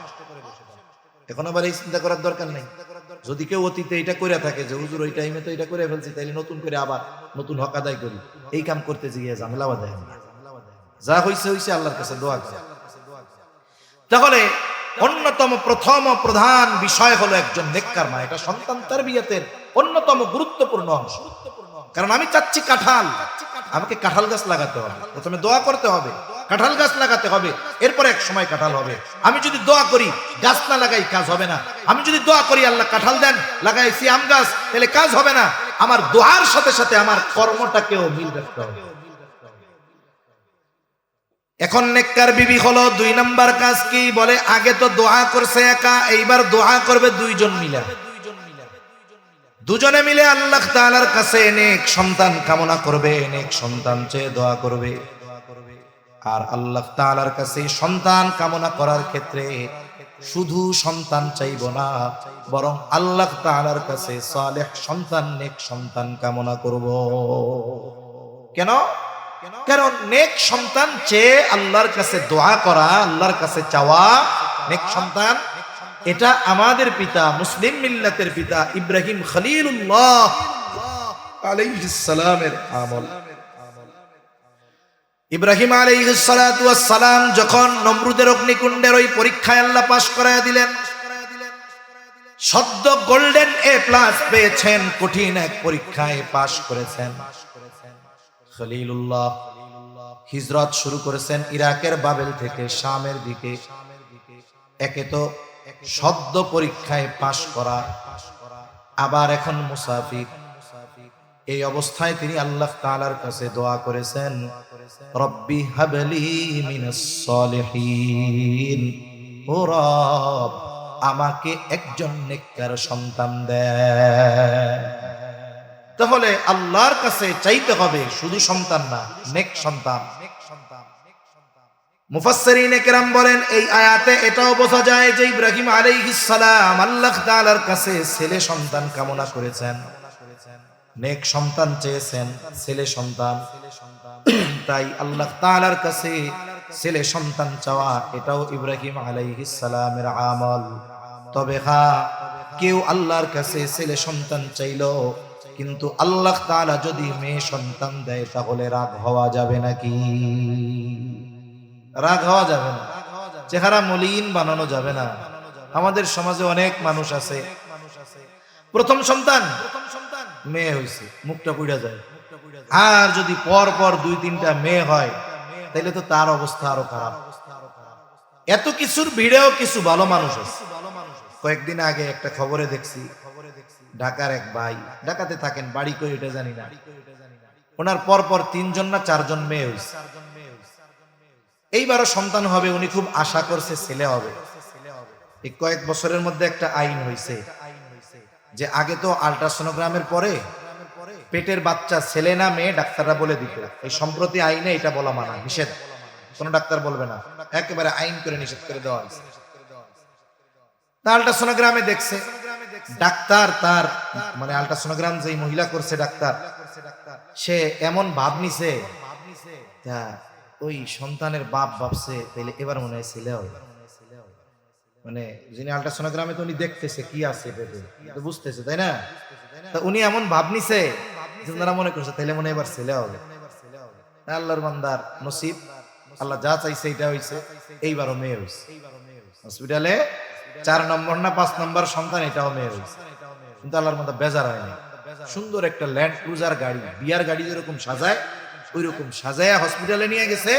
এখন আবার এই চিন্তা করার দরকার নেই। যদি কেউ অতীতে এটা করে থাকে যে হুজুর ওই টাইমে তো এটা করে ফেলছি, তাইলে নতুন করে আবার নতুন হক আদায় করি, এই কাম করতে গিয়ে ঝামেলা বাঁধায় না। যা হইছে হইছে, আল্লাহর কাছে দোয়া করে। তাহলে অন্যতম প্রথম ও প্রধান বিষয় হলো একজন নেককার মা। এটা সন্তান তারবিয়াতের অন্যতম গুরুত্বপূর্ণ অংশ। কারণ আমি চাচ্ছি কাঁঠাল, আমাকে কাঁঠাল গাছ লাগাতে হবে, প্রথমে দোয়া করতে হবে, কাঁঠাল গাছ লাগাতে হবে, এরপরে এক সময় কাঁঠাল হবে। আমি যদি দোয়া করি গাছ না লাগাই, কাজ হবে না। আমি যদি দোয়া করি আল্লাহ কাঁঠাল দেন, লাগাইছি আম গাছ, তাহলে কাজ হবে না। আমার দোয়ার সাথে সাথে আমার কর্মটাকেও মিল রাখতে হবে। এখন নেককার বিবি হলো 2 নাম্বার কাজ কি? বলে আগে তো দোয়া করছে একা, এইবার দোয়া করবে 2 জন মিলে। দুজনে মিলে আল্লাহ তাআলার কাছে নেক সন্তান কামনা করবে, নেক সন্তান চেয়ে দোয়া করবে। আর আল্লাহ তাআলার কাছে সন্তান কামনা করার ক্ষেত্রে শুধু সন্তান চাইব না, বরং আল্লাহ তাআলার কাছে সালেহ সন্তান, নেক সন্তান কামনা করব। কেন? কারণ নেক সন্তান চেয়ে আল্লাহর কাছে দোয়া করা, আল্লাহর কাছে চাওয়া নেক সন্তান, এটা আমাদের পিতা, মুসলিম মিল্লাতের পিতা ইব্রাহিম খলিলুল্লাহ আলাইহিস সালামের আমল। ইব্রাহিম আলাইহিস সালাতু ওয়াস সালাম যখন নমরুদের অগ্নিকুণ্ডের ওই পরীক্ষায় আল্লাহ পাশ করায় দিলেন, সদ্য গোল্ডেন A+ পেয়েছেন, কঠিন এক পরীক্ষায় পাশ করেছেন। খলিলুল্লাহ হিজরত শুরু করেছেন ইরাকের বাবেল থেকে শামের দিকে। একে তো সদ্য পরীক্ষায় পাশ করা, আবার এখন মুসাফির। এই অবস্থায় তিনি আল্লাহ তাআলার কাছে দোয়া করেছেন, রব্বি হাবলি মিনাস সলিহিন, ও রব আমাকে একজন নেককার সন্তান দে। তাহলে আল্লাহর কাছে চাইতে হবে শুধু সন্তান না, নেক সন্তান। মুফাসসিরিনে কেরাম বলেন এই আয়াতে এটাও বোঝা যায় যে ইব্রাহিম আলাইহিস সালাম আল্লাহ তাআলার কাছে ছেলে সন্তান কামনা করেছেন, নেক সন্তান চেয়েছেন, ছেলে সন্তান। তাই আল্লাহ তাআলার কাছে ছেলে সন্তান চাওয়া এটাও ইব্রাহিম আলাইহিস সালামের আমল। তবে হ্যাঁ, কেউ আল্লাহর কাছে ছেলে সন্তান চাইলো কিন্তু আল্লাহ তাআলা যদি মেয়ে সন্তান দেয় তাহলে রাগ হওয়া যাবে নাকি? রাগ হওয়া যাবে না, চেহারা মলিন বানানো যাবে না। আমাদের সমাজে অনেক মানুষ আছে, প্রথম সন্তান মেয়ে হয়েছে, মুখটা পুড়া যায়। আর যদি পর পর 2-3টা মেয়ে হয় তাহলে তো তার অবস্থা আরো খারাপ। এত কিছুর ভিড়েও কিছু ভালো মানুষ আছে। কয়েকদিন আগে একটা খবরে দেখছি, ঢাকার এক ভাই, ঢাকাতে থাকেন, বাড়ি কই এটা জানি না, ওনার পর পর 3জন না 4জন মেয়ে হয়েছে। এইবারও সন্তান হবে, উনি খুব আশা করছে ছেলে হবে। এই কয়েক বছরের মধ্যে একটা আইন হয়েছে যে আগে তো আল্ট্রাসোনোগ্রামের পরে পেটের বাচ্চা ছেলে না মেয়ে ডাক্তাররা বলে দিত। এই সম্প্রতি আইনে এটা বলা মানা, নিষেধ, কোন ডাক্তার বলবে না, একেবারে আইন করে নিষেধ করে দেওয়া হয়েছে। আল্ট্রাসোনোগ্রামে দেখছে ডাক্তার, তার মানে আল্ট্রাসোনোগ্রাম যেই মহিলা করছে ডাক্তার, সে এমন ভাব নিছে, ওই সন্তানের বাপ ভাবছে তাইলে এবার মনে হয় ছেলে হবে। মানে যিনি আল্ট্রাসোনোগ্রামে তো উনি দেখতেছে কি আছে পেটে, তো বুঝতেছে, তাই না? তা উনি এমন ভাব নিছে যে ওনারা মনে করছে তাইলে মনে এবার ছেলে হবে। আল্লাহর বান্দার নসিব, আল্লাহ যা চাইছে এটা হইছে, এইবারও মেয়ে হইছে। হসপিটালে 4 নম্বর না 5 নম্বর সন্তান, এটাও মেয়ে হইছে। কিন্তু আল্লাহর বান্দা বেজার হয়নি। সুন্দর একটা ল্যান্ড ক্রুজার গাড়ি, বিয়ার গাড়ি যেরকম সাজায় ওই রকম সাজায়া হসপিটালে নিয়ে গেছে,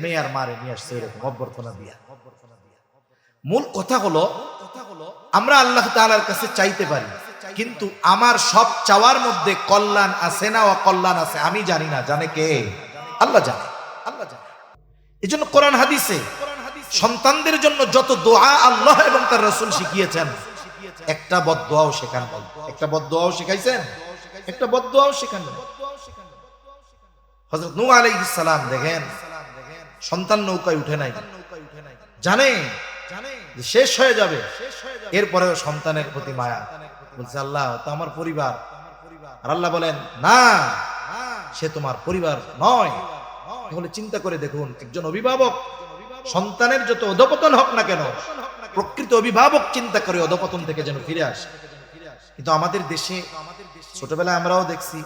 মেয়ে আর মারে নিয়ে আসছে, এরকম অভ্যর্থনা দিয়া। মূল কথা হলো আমরা আল্লাহ তাআলার কাছে চাইতে পারি, কিন্তু আমার সব চাওয়ার মধ্যে কল্যাণ আছে না অকল্যাণ আছে আমি জানি না, জানে কে? আল্লাহ জানে। এই জন্য কোরআন হাদিসে সন্তানদের জন্য যত দোয়া আল্লাহ এবং তার রাসূল শিখিয়েছেন, একটা বদদোয়াও শেখান নাই। একটা বদদোয়াও শিখাইছেন? একটা বদদোয়াও শেখান নাই। হযরত নূহ আলাইহিস সালাম দেখেন, সন্তান নৌকায় উঠে নাই, জানে যে শেষ হয়ে যাবে, এরপরেও সন্তানের প্রতি মায়া, বলছে আল্লাহ তো আমার পরিবার। আর আল্লাহ বলেন না, সে তোমার পরিবার নয়। তাহলে চিন্তা করে দেখুন, একজন অভিভাবক সন্তানের যত অধপতন হোক না কেন, প্রকৃত অভিভাবক চিন্তা করে অধপতন থেকে যেন ফিরে আসে। কিন্তু আমাদের দেশে ছোটবেলায় আমরাও দেখছি,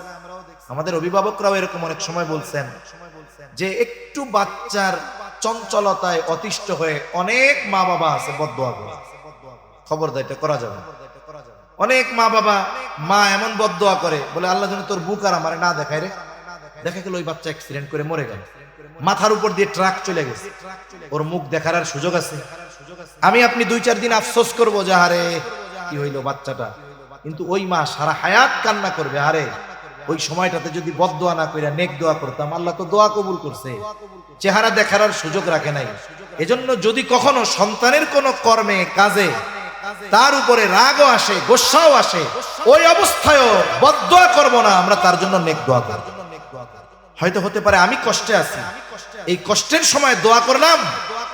আমাদের অভিভাবকরাও এরকম অনেক সময় বলছেন যে একটু বাচ্চার চঞ্চলতায় অতিষ্ঠ হয়ে অনেক মা বাবা আছে বদদোয়া করে। খবরদার, এটা করা যাবে না। অনেক মা বাবা, মা এমন বদদোয়া করে, বলে আল্লাহ যেন তোর বুক আর আমারে না দেখায় রে। দেখা গেল ওই বাচ্চা অ্যাক্সিডেন্ট করে মরে গেল, মাথার উপর দিয়ে ট্রাক চলে গেছে, ওর মুখ দেখার আর সুযোগ আছে? আমি আপনি 2-4 দিন আফসোস করবো যে আরে কি হইলো বাচ্চাটা, কিন্তু ওই মা সারা হায়াত কান্না করবে, আরে ওই সময়টাতে যদি বদদোয়া না কইরা নেক দোয়া করতাম, আল্লাহ তো দোয়া কবুল করছে, চেহারা দেখার আর সুযোগ রাখে নাই। এজন্য যদি কখনো সন্তানের কোনো কর্মে কাজে তার উপরে রাগও আসে, গোসাও আসে, ওই অবস্থায়ও বদদোয়া করব না, আমরা তার জন্য নেক দোয়া করব। হয়তো হতে পারে আমি কষ্টে আছি, এই কষ্টের সময় দোয়া করলাম,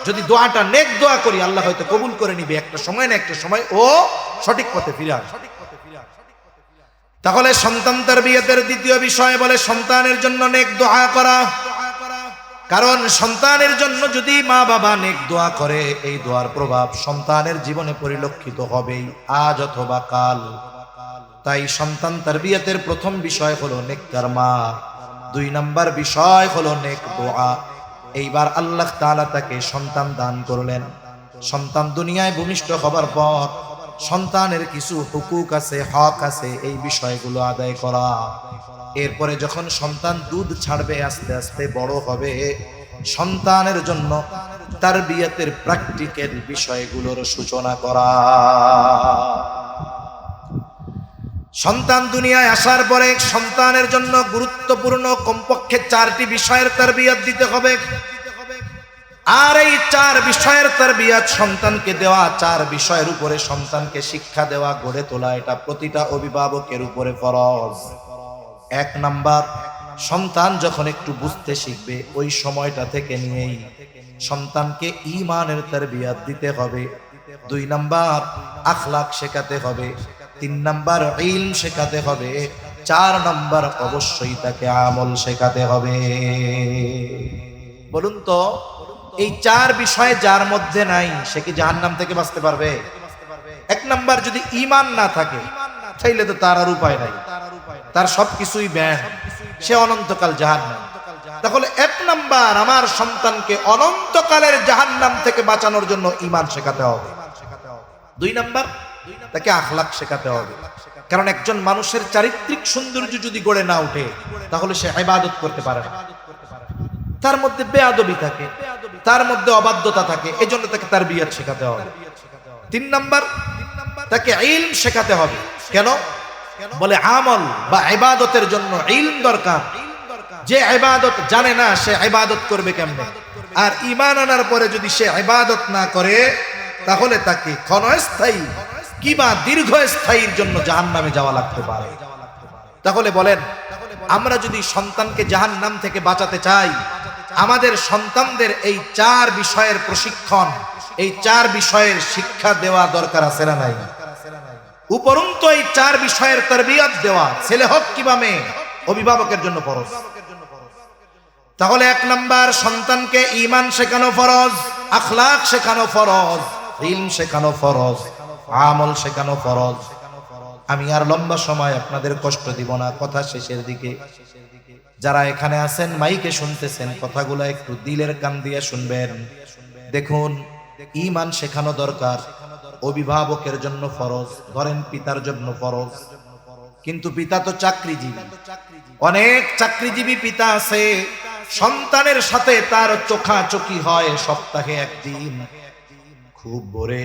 যদি দোয়াটা নেক দোয়া করি আল্লাহ হয়তো কবুল করে নিবে, একটা সময় না একটা সময় ও সঠিক পথে ফিরে আসবে। তাহলে সন্তান তারবিয়াতের দ্বিতীয় বিষয় বলে সন্তানের জন্য নেক দোয়া করা। কারণ সন্তানের জন্য যদি মা বাবা নেক দোয়া করে, এই দোয়ার প্রভাব সন্তানের জীবনে পরিলক্ষিত হবেই, আজ অথবা কাল। তাই সন্তান তারবিয়াতের প্রথম বিষয় হলো নেককার মা, দুই নাম্বার বিষয় হলো নেক দোয়া। এইবার আল্লাহ তাআলা তাকে সন্তান দান করলেন। সন্তান দুনিয়ায় ভূমিষ্ঠ হবার পর সন্তানের কিছু হুকুক আছে, হক আছে, এই বিষয়গুলো আদায় করা। এরপরে যখন সন্তান দুধ ছাড়বে, আস্তে আস্তে বড় হবে, সন্তানের জন্য তারবিয়াতের প্র্যাকটিক্যাল বিষয়গুলোর সূচনা করা। সন্তান দুনিয়ায় আসার পরে সন্তানের জন্য গুরুত্বপূর্ণ কমপক্ষে 4টি বিষয়ের তারবিয়াত দিতে হবে। আর এই 4 বিষয়ের তারবিয়াত সন্তানকে দেওয়া, 4 বিষয়ের উপরে সন্তানকে শিক্ষা দেওয়া, গড়ে তোলা, এটা প্রতিটা অভিভাবকের উপরে ফরজ। 1 নাম্বার, সন্তান যখন একটু বুঝতে শিখবে ওই সময়টা থেকে নিয়েই সন্তানকে ঈমানের তারবিয়াত দিতে হবে। 2 নাম্বার, আখলাক শেখাতে হবে। 3 নাম্বার, ইলম শেখাতে হবে। 4 নাম্বার, অবশ্যই তাকে আমল শেখাতে হবে। বলুন তো, এই 4 বিষয় যার মধ্যে নাই সে কি জাহান্নাম থেকে বাঁচতে পারবে? 1 নাম্বার, যদি ঈমান না থাকে তাইলে তো তার আর উপায় নাই, তার সবকিছুই ব্যান, সে অনন্তকাল জাহান্নাম। তাহলে 1 নাম্বার, আমার সন্তানকে অনন্তকালের জাহান্নাম থেকে বাঁচানোর জন্য ঈমান শেখাতে হবে। 2 নাম্বার, তাকে আখলাক শেখাতে হবে। কারণ একজন মানুষের চারিত্রিক সৌন্দর্য যদি গড়ে না ওঠে তাহলে সে ইবাদত করতে পারে না। তার মধ্যে বেয়াদবি থাকে, তার মধ্যে অবাধ্যতা থাকে, এজন্য তাকে তারবিয়াত শেখাতে হবে। 3 নাম্বার, তাকে ইলম শেখাতে হবে। কেন? বলে আমল বা ইবাদতের জন্য ইলম দরকার। যে ইবাদত জানে না সে ইবাদত করবে কেমনে? আর ঈমান আনার পরে যদি সে ইবাদত না করে তাহলে তাকে ক্ষণস্থায়ী কিংবা দীর্ঘস্থায়ীর জন্য জাহান্নামে যাওয়া লাগতে পারে। তাহলে বলেন, আমরা যদি সন্তানকে জাহান্নাম থেকে বাঁচাতে চাই, আমাদের সন্তানদের এই 4 বিষয়ের প্রশিক্ষণ, এই 4 বিষয়ের শিক্ষা দেওয়া দরকার আছে না নাই? উপরন্তু এই 4 বিষয়ের তারবিয়াত দেওয়া, ছেলে হোক কিংবা মেয়ে, অভিভাবকের জন্য ফরজ। তাহলে 1 নাম্বার, সন্তানকে ঈমান শেখানো ফরজ, আখলাক শেখানো ফরজ, ইলম শেখানো ফরজ, আমল শেখানো ফরজ। আমি আর লম্বা সময় আপনাদের কষ্ট দিব না, কথা শেষের দিকে। যারা এখানে আছেন মাইকে শুনতেছেন, কথাগুলো একটু দিলের কান দিয়ে শুনবেন। দেখুন, ঈমান শেখানো দরকার, অভিভাবকের জন্য ফরজ। ধরেন পিতার জন্য ফরজ, কিন্তু পিতা তো চাকরিজীবী। অনেক চাকরিজীবী পিতা আছে, সন্তানের সাথে তার চোখাচোখি হয় সপ্তাহে 1 দিন। খুব ভোরে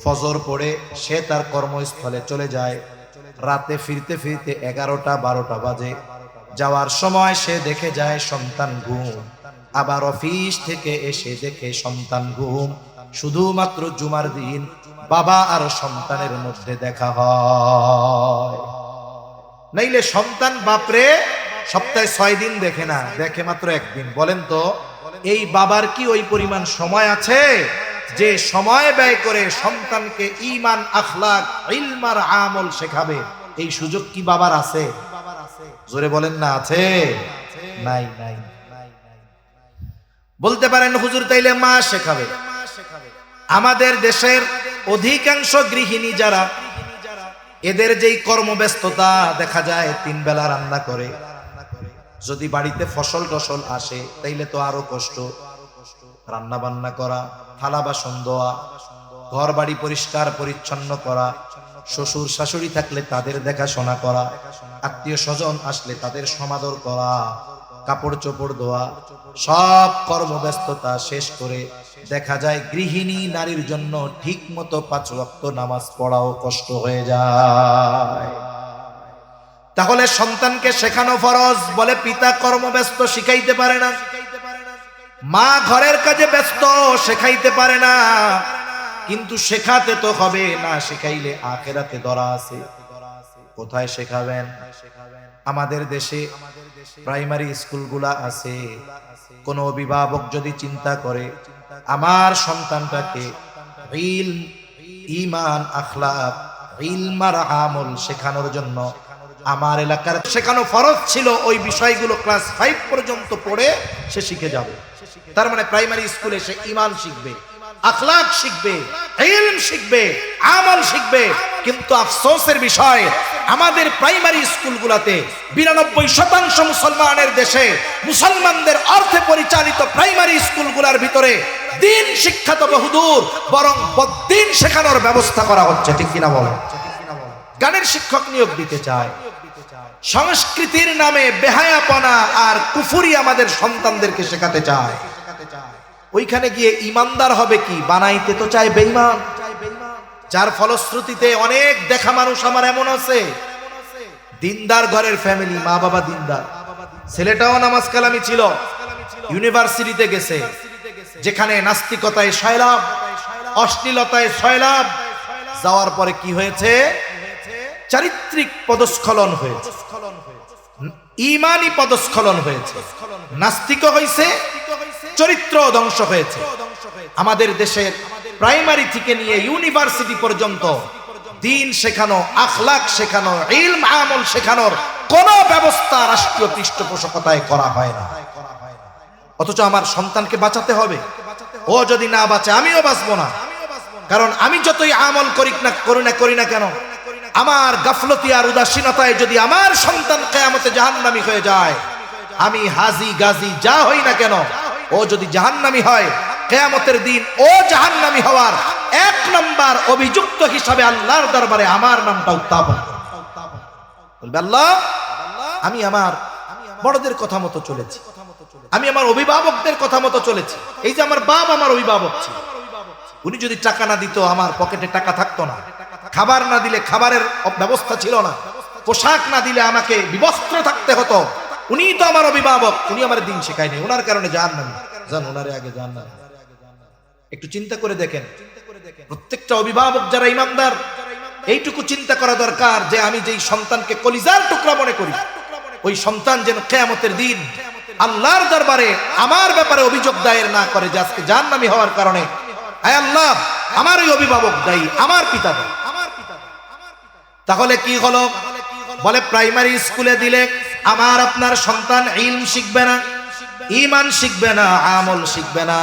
ফজর পড়ে সে তার কর্মস্থলে চলে যায়, রাতে ফিরতে ফিরতে 11টা 12টা বাজে। যাওয়ার সময় সে দেখে যায় সন্তান ঘুম, আবার অফিস থেকে এসে দেখে সন্তান ঘুম। শুধুমাত্র জুমার দিন বাবা আর সন্তানের মধ্যে দেখা হয়। নাইলে সন্তান বাপরে সপ্তাহে 6 দিন দেখে না, দেখে মাত্র 1 দিন। বলেন তো, এই বাবার কি ওই পরিমাণ সময় আছে যে সময় ব্যয় করে সন্তানকে ঈমান, আখলাক, ইলম আর আমল শেখাবে? এই সুযোগ কি বাবার আছে? জোরে বলেন না, আছে? নাই, নাই। বলতে পারেন হুজুর তাইলে মা শেখাবে। আমাদের দেশের অধিকাংশ গৃহিণী যারা, এদের যেই কর্মব্যস্ততা, দেখা যায় 3 বেলা রান্না করে। যদি বাড়িতে ফসল টসল আসে তাইলে তো আরো কষ্ট। রান্না বান্না করা, থালা বাসন ধোয়া, ঘর বাড়ি পরিষ্কার পরিচ্ছন্ন করা, শ্বশুর শাশুড়ি থাকলে তাদের দেখাশোনা করা, আত্মীয় স্বজন আসলে তাদের সমাদর করা, কাপড় চোপড় ধোয়া, সব কর্মব্যস্ততা শেষ করে দেখা যায় গৃহিণী নারীর জন্য ঠিক মতো 5 ওয়াক্ত নামাজ পড়াও কষ্ট হয়ে যায়। তাহলে সন্তানকে শেখানো ফরজ। বলে পিতা কর্মব্যস্ত, শিখাইতে পারে না। মা ঘরের কাজে ব্যস্ত, শেখাইতে পারে না। কিন্তু শেখাতে তো হবে, না শেখাইলে আখিরাতে ধরা আছে। কোথায় শেখাবেন? আমাদের দেশে প্রাইমারি স্কুলগুলা আছে। কোন অভিভাবক যদি চিন্তা করে আমার সন্তানটাকে ইলম, ঈমান, আখলাক, ইলম আর আমল শেখানোর জন্য আমার এলাকার শেখানো ফরজ ছিল, ওই বিষয়গুলো ক্লাস 5 পর্যন্ত পড়ে সে শিখে যাবে। তার মানে প্রাইমারি স্কুলে সে ঈমান শিখবে, আখলাক শিখবে, ইলম শিখবে, আমল শিখবে। কিন্তু আফসোসের বিষয়, আমাদের প্রাইমারি স্কুলগুলোতে 92% মুসলমানের দেশে মুসলমানদের অর্থে পরিচালিত প্রাইমারি স্কুলগুলোর ভিতরে দিন শিক্ষা তো বহুদূর, বরং বদ্দিন শেখানোর ব্যবস্থা করা হচ্ছে, ঠিক কিনা বলেন? গানের শিক্ষক নিয়োগ দিতে চায়, সংস্কৃতির নামে বেহায়াপনা আর কুফরি আমাদের সন্তানদেরকে শেখাতে চায়। ওইখানে গিয়ে ইমানদার হবে কি, বানাইতে তো চায় বেঈমান। যার ফলশ্রুতিতে অনেক দেখা মানুষ আমার এমন আছে, দিনদার ঘরের ফ্যামিলি, মা বাবা দিনদার, ছেলেটাও নামাজ কালামি ছিল, ইউনিভার্সিটিতে গেছে, যেখানে নাস্তিকতায় সয়লাভ, অশ্লীলতায় সয়লাভ, যাওয়ার পরে কি হয়েছে? চারিত্রিক পদস্খলন হয়েছে, ঈমানি পদস্খলন হয়েছে, নাস্তিক হয়েছে, চরিত্র ধ্বংস হয়েছে। আমাদের দেশের প্রাইমারি থেকে নিয়ে ইউনিভার্সিটি পর্যন্ত দিন শেখানো, আখলাক শেখানো, ইলম আমল শেখানোর কোন ব্যবস্থা রাষ্ট্রীয় পৃষ্ঠপোষকতায় করা হয় না। অথচ আমার সন্তানকে বাঁচাতে হবে। ও যদি না বাঁচে আমিও বাঁচবো না, কারণ আমি যতই আমল করি না কেন, আমার গাফলতি আর উদাসীনতায় যদি আমার সন্তান কিয়ামতে জাহান্নামী হয়ে যায়, আমি হাজি গাজী যা হই না কেন, ও যদি জাহান্নামী হয়, কিয়ামতের দিন ও জাহান্নামী হওয়ার 1 নম্বর অভিযুক্ত হিসাবে আল্লাহর দরবারে আমার নামটা উত্থাপন বলবে, আল্লাহ আমি আমার বড়দের কথা মতো চলেছি, আমি আমার অভিভাবকদের কথা মতো চলেছি। এই যে আমার বাপ আমার অভিভাবক ছিল, উনি যদি টাকা না দিত আমার পকেটে টাকা থাকতো না, খাবার না দিলে খাবারের ব্যবস্থা ছিল না, পোশাক না দিলে আমাকে বিবস্ত্র থাকতে হতো, উনি তো আমার অভিভাবক, উনি আমার দিন শেখায়নি, ওনার কারণে জাহান্নামী। জান ওনারে আগে জাহান্নামী। একটু চিন্তা করে দেখেন, প্রত্যেকটা অভিভাবক যারা ইমানদার, এইটুকু চিন্তা করা দরকার যে আমি যেই সন্তানকে কলিজার টুকরা মনে করি, ওই সন্তান যেন কিয়ামতের দিন আল্লাহর দরবারে আমার ব্যাপারে অভিযোগ দায়ের না করে যে আজকে জাহান্নামী হওয়ার কারণে আয় আল্লাহ আমার ওই অভিভাবক দায়ী, আমার পিতা দায়ী। তাহলে কি হলো? বলে প্রাইমারি স্কুলে দিলে আমার আপনার সন্তান ইলম শিখবে না, ঈমান শিখবে না, আমল শিখবে না,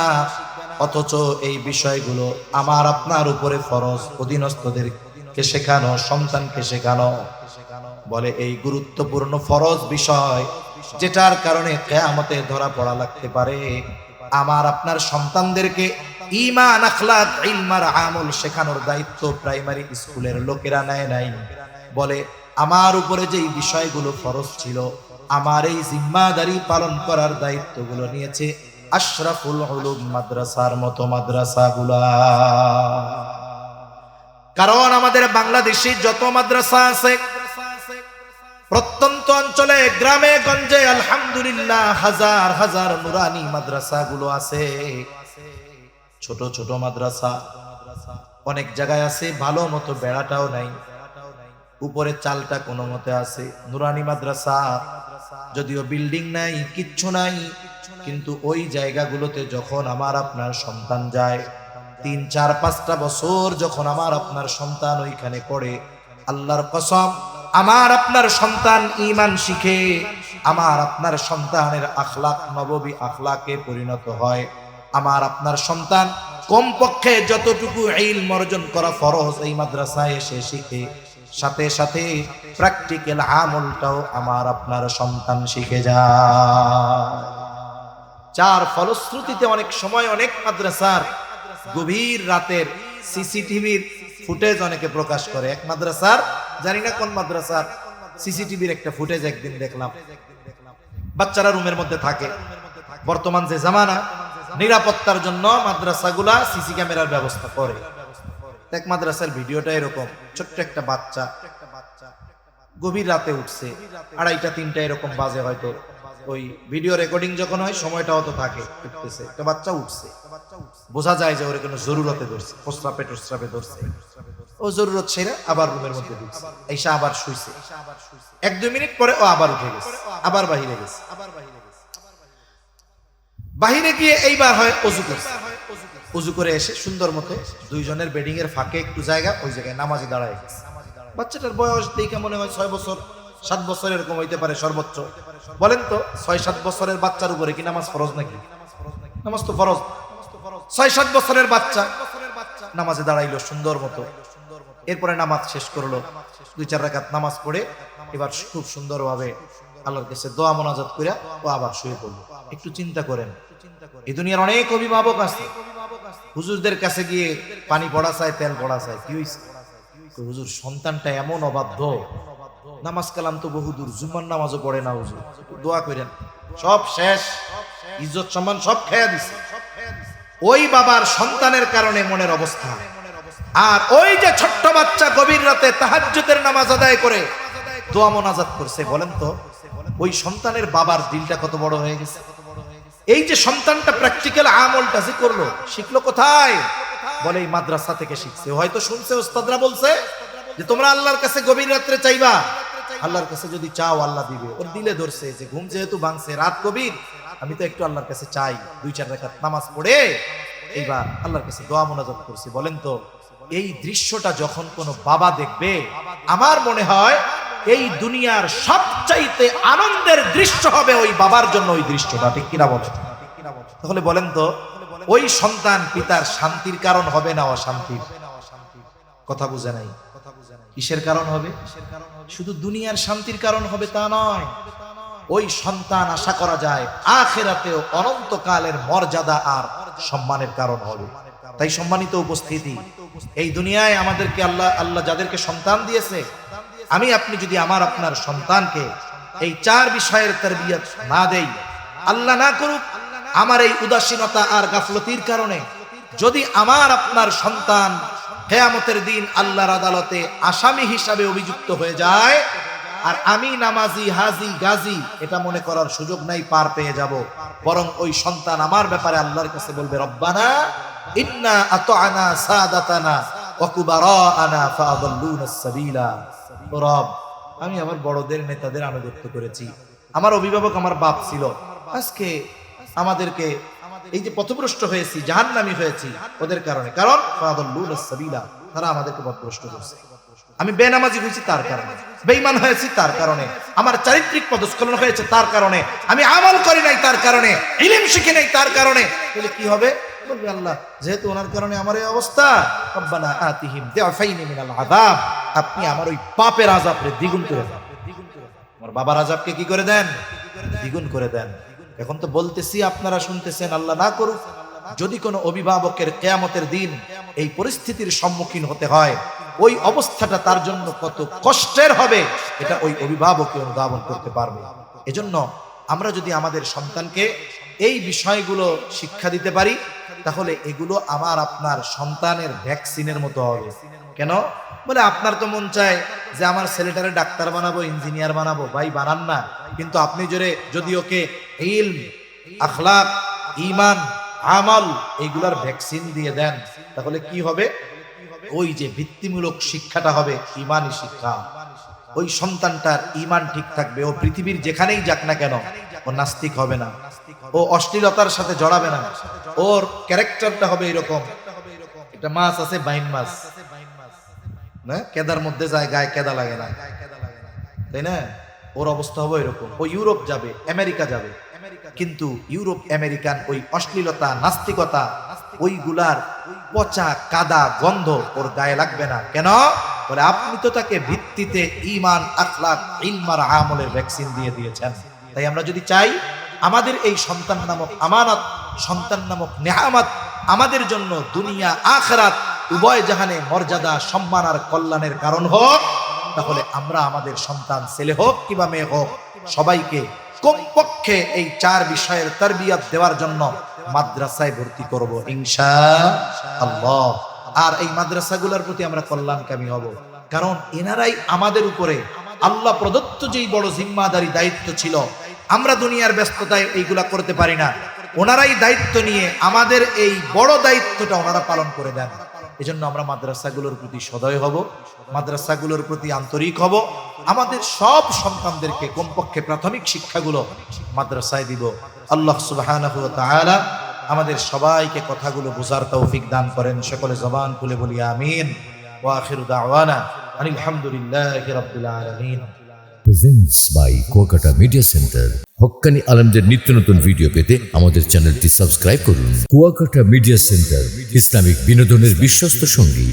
অথচ এই বিষয়গুলো আমার আপনার উপরে ফরজ, অধীনস্থদেরকে শেখানো, সন্তানকে শেখানো। বলে এই গুরুত্বপূর্ণ ফরজ বিষয়, যেটার কারণে কিয়ামতে ধরা পড়া লাগতে পারে, আমার আপনার সন্তানদেরকে ঈমান, আখলাক, ইলম আর আমল শেখানোর দায়িত্ব প্রাইমারি স্কুলের লোকেরা নেয় নাই। বলে আমার উপরে যেই বিষয়গুলো ফরজ ছিল, আমার এই জিম্মাদারি পালন করার দায়িত্বগুলো নিয়েছে আশরাফুল উলুম মাদ্রাসার মতো মাদ্রাসাগুলা। কারণ আমাদের বাংলাদেশে যত মাদ্রাসা আছে, প্রত্যন্ত অঞ্চলে গ্রামে গঞ্জে আলহামদুলিল্লাহ হাজার হাজার নুরানি মাদ্রাসাগুলো আছে। ছোট ছোট মাদ্রাসা অনেক জায়গায় আছে, ভালো মতো বেড়াটাও নাই, উপরে চালটা কোনো মতে আছে। নুরানি মাদ্রাসা যদিও বিল্ডিং নাই, কিচ্ছু নাই, কিন্তু ওই জায়গাগুলোতে যখন আমার আপনার সন্তান যায়, 3, 4, 5টা বছর যখন আমার আপনার সন্তান ওইখানে পড়ে, আল্লাহর কসম আমার আপনার সন্তান ঈমান শিখে, আমার আপনার সন্তানের আখলাক নববী আখলাকে পরিণত হয়। আমার আপনার সন্তান কমপক্ষে যতটুকু ইলম অর্জন করা ফরজ এই মাদ্রাসায় এসে শিখে, সাথে সাথে প্র্যাকটিক্যাল আমলটাও আমার আপনার সন্তান শিখে যায়। যার ফলশ্রুতিতে অনেক সময় অনেক মাদ্রাসার গভীর রাতের সিসিটিভির ফুটেজ অনেকে প্রকাশ করে। এক মাদ্রাসার, জানি না কোন মাদ্রাসার, সিসিটিভির একটা ফুটেজ একদিন দেখলাম। বাচ্চারা রুমের মধ্যে থাকে, বর্তমান যে জামানা, নিরাপত্তার জন্য মাদ্রাসাগুলা সিসি ক্যামেরার ব্যবস্থা করে। এক মাদ্রাসার ভিডিওটা এরকম, ছোট্ট একটা বাচ্চা গভীর রাতে উঠছে, 2:30, 3টা এরকম বাজে হয়তো। ওই ভিডিও রেকর্ডিং যখন হয় সময়টা হয়তো থাকে, উঠতেছে একটা বাচ্চা, উঠছে, বোঝা যায় যে ওর কোনো জরুরতে ধরছে, প্রস্রাবে ধরছে। ও জরুরত ছেড়ে আবার রুমের মধ্যে ঢুকছে, এসে আবার শুইছে। 1-2 মিনিট পরে ও আবার উঠে গেছে, আবার বাহিরে গেছে। বাহিরে গিয়ে এইবার হয় অজু করছে, অজু করে এসে সুন্দর মতো 2 জনের বেডিং এর ফাঁকে একটু জায়গা, ওই জায়গায় নামাজে দাঁড়ায় গেছে। বাচ্চাটার বয়স দেখে মনে হয় 6 বছর 7 বছর এরকম হইতে পারে সর্বোচ্চ। বলেন তো 6-7 বছরের বাচ্চার উপরে কি নামাজ ফরজ নাকি? নামাজ তো ফরজ। 6-7 বছরের বাচ্চা নামাজে দাঁড়াইলো সুন্দর মতো, এরপরে নামাজ শেষ করলো, 2-4 রাকাত নামাজ পড়ে এবার খুব সুন্দরভাবে আল্লাহর কাছে দোয়া মোনাজাত করে ও আবার শুয়ে পড়লো। একটু চিন্তা করেন, এই দুনিয়ার অনেক অভিভাবক আছে, হুজুরদের কাছে গিয়ে পানি পড়া চায়, তেল পড়া চায়, কি হইছে? হুজুর সন্তানটা এমন অবাধ্য, নামাজ কালাম তো বহুদূর, জুম্মার নামাজও পড়ে না, হুজুর দোয়া করেন। সব শেষ, ইজ্জত সম্মান সব খেয়া দিছে ওই বাবার সন্তানের কারণে মনের অবস্থা। আর ওই যে ছোট্ট বাচ্চা গভীর রাতে তাহাজ্জুদের নামাজ আদায় করে দোয়া মোনাজাত করছে, বলেন তো ওই সন্তানের বাবার দিলটা কত বড় হয়ে গেছে। এই যে সন্তানটা প্র্যাকটিক্যাল আমলটা যে করলো, শিখলো কোথায়? বলে এই মাদ্রাসা থেকে শিখছে। হয়তো শুনছে ওস্তাদরা বলছে যে তোমরা আল্লাহর কাছে গভীর রাত্রে চাইবা, আল্লাহর কাছে যদি চাও আল্লাহ দিবে। ওর দিলে ধরছে যে ঘুম যেহেতু ভাঙছে, রাত গভীর, আমি তো একটু আল্লাহর কাছে চাই। 2-4 রাকাত নামাজ পড়ে এইবার আল্লাহর কাছে দোয়া মোনাজাত করছি। বলেন তো এই দৃশ্যটা যখন কোনো বাবা দেখবে, আমার মনে হয় এই দুনিয়ার সবচাইতে আনন্দের দৃশ্য হবে ওই বাবার জন্য ওই দৃশ্যটা, ঠিক কিনা বলেন? তাহলে বলেন তো ওই সন্তান পিতার শান্তির কারণ হবে না অশান্তির? কথা বুঝে নাই? কিসের কারণ হবে? শুধু দুনিয়ার শান্তির কারণ হবে তা নয়, ওই সন্তান আশা করা যায় আখিরাতেও অনন্তকালের মর্যাদা আর সম্মানের কারণ হবে। তাই সম্মানিত উপস্থিতি, এই দুনিয়ায় আমাদেরকে আল্লাহ যাদেরকে সন্তান দিয়েছে, আমি আপনি যদি আমার আপনার সন্তানকে এই 4 বিষয়ের তারবিয়ত না দেই, আল্লাহ না করুক আমার এই উদাসীনতা আর গাফলতির কারণে যদি আমার আপনার সন্তান কিয়ামতের দিন আল্লাহর আদালতে আসামি হিসাবে অভিযুক্ত হয়ে যায়, আর আমি নামাজি হাজি গাজী এটা মনে করার সুযোগ নাই, পার পেয়ে যাব, বরং ওই সন্তান আমার ব্যাপারে আল্লাহর কাছে বলবে রব্বানা ইন্না আতা'না সাদাতানা ওয়া কুবারা'না ফাআদাল্লুনাস সাবিলা। ও রব, আমি আমার বড়দের নেতাদের আনুগত্য করেছি, আমার অভিভাবক আমার বাপ ছিল, আজকে আমাদেরকে এই যে পথভ্রষ্ট হয়েছি, জাহান্নামী হয়েছি ওদের কারণে, কারণ ফাআদাল্লুনাস সাবিলা, তারা আমাদেরকে পথভ্রষ্ট করেছে। আমি বেনামাজি হয়েছি তার কারণে, বেঈমান হয়েছি তার কারণে, আমার চারিত্রিক পদস্খলন হয়েছে তার কারণে, আমি আমল করি নাই তার কারণে, ইলম শিখি নাই তার কারণে। তাহলে কি হবে? বলবে আল্লাহ যেহেতু ওনার কারণে আমার এই অবস্থা, রব্বানা আতিহিম দিআফাইনি মিনাল আযাব, আপনি আমার ওই পাপের আযাবকে দ্বিগুণ করে দেন। আমার বাবার আযাবকে কি করে দেন? দ্বিগুণ করে দেন। এখন তো বলতেছি, আপনারা শুনতেছেন, আল্লাহ না করুক যদি কোনো অভিভাবকের কিয়ামতের দিন এই পরিস্থিতির সম্মুখীন হতে হয়, ওই অবস্থাটা তার জন্য কত কষ্টের হবে এটা ওই অভিভাবককে অনুধাবন করতে পারবে। এজন্য আমরা যদি আমাদের সন্তানকে এই বিষয়গুলো শিক্ষা দিতে পারি, তাহলে এগুলো আমার আপনার সন্তানের ভ্যাকসিনের মতো হবে। কেন? বলে আপনার তো মন চায় যে আমার ছেলেটারে ডাক্তার বানাবো, ইঞ্জিনিয়ার বানাবো। ভাই বানান না, কিন্তু আপনি যদি ওকে ইলম, আখলাক, ঈমান, আমল এইগুলার ভ্যাকসিন দিয়ে দেন, তাহলে কি হবে? ওই যে ভিত্তিমূলক শিক্ষাটা হবে ঈমানি শিক্ষা। ওই সন্তানটার ঈমান ঠিক থাকবে, ও পৃথিবীর যেখানেই যাক না কেন ও নাস্তিক হবে না, ও অশ্লীলতার সাথে জড়াবে না, ওর ক্যারেক্টারটা হবে এরকম। একটা মাছ আছে বাইন মাছ, না কেদার মধ্যে যায় গায়ে কেদা লাগে না, তাই না? ওর অবস্থা হবে এরকম। ও ইউরোপ যাবে, আমেরিকা যাবে, কিন্তু ইউরোপ আমেরিকান ওই অশ্লীলতা, নাস্তিকতা, ওইগুলার পচা কাদা গন্ধ ওর গায়ে লাগবে না। কেন? বলে আপনি তো তাকে ভিত্তিতে ঈমান, আখলাক, ইলম আর আমলের ভ্যাকসিন দিয়ে দিয়েছেন। তাই আমরা যদি চাই আমাদের এই সন্তান নামক আমানত, সন্তান নামক নেয়ামত আমাদের জন্য দুনিয়া আখিরাত উভয় জাহানে মর্যাদা, সম্মান আর কল্যাণের কারণ হোক, তাহলে আমরা আমাদের সন্তান ছেলে হোক কিংবা মেয়ে হোক সবাইকে কমপক্ষে এই 4 বিষয়ের তারবিয়ত দেওয়ার জন্য মাদ্রাসায় ভর্তি করব ইনশাআল্লাহ। আর এই মাদ্রাসাগুলোর প্রতি আমরা কল্যাণকামী হব, কারণ এনারাই আমাদের উপরে আল্লাহ প্রদত্ত যেই বড় জিম্মাদারি দায়িত্ব ছিল, আমরা দুনিয়ার ব্যস্ততায় এইগুলা করতে পারি না, ওনারাই দায়িত্ব নিয়ে আমাদের এই বড় দায়িত্বটা ওনারা পালন করে দেন। এজন্য আমরা মাদ্রাসাগুলোর প্রতি সদয় হব, মাদ্রাসাগুলোর প্রতি আন্তরিক হব, আমাদের সব সন্তানদেরকে কমপক্ষে প্রাথমিক শিক্ষাগুলো মাদ্রাসায় দিব। আল্লাহ সুবহানাহু ওয়া তাআলা আমাদের সবাইকে কথাগুলো বোঝার তৌফিক দান করেন। সকলে জবান খুলে বলি আমিন। ওয়া আখিরু দাওয়ানা আলহামদুলিল্লাহি রাব্বিল আলামিন। Presents by Kuakata media centre. হক্কানি আলেমদের নিত্য নতুন ভিডিও পেতে আমাদের চ্যানেলটি সাবস্ক্রাইব করুন। কুয়াকাটা মিডিয়া সেন্টার, ইসলামিক বিনোদনের বিশ্বস্ত সঙ্গী।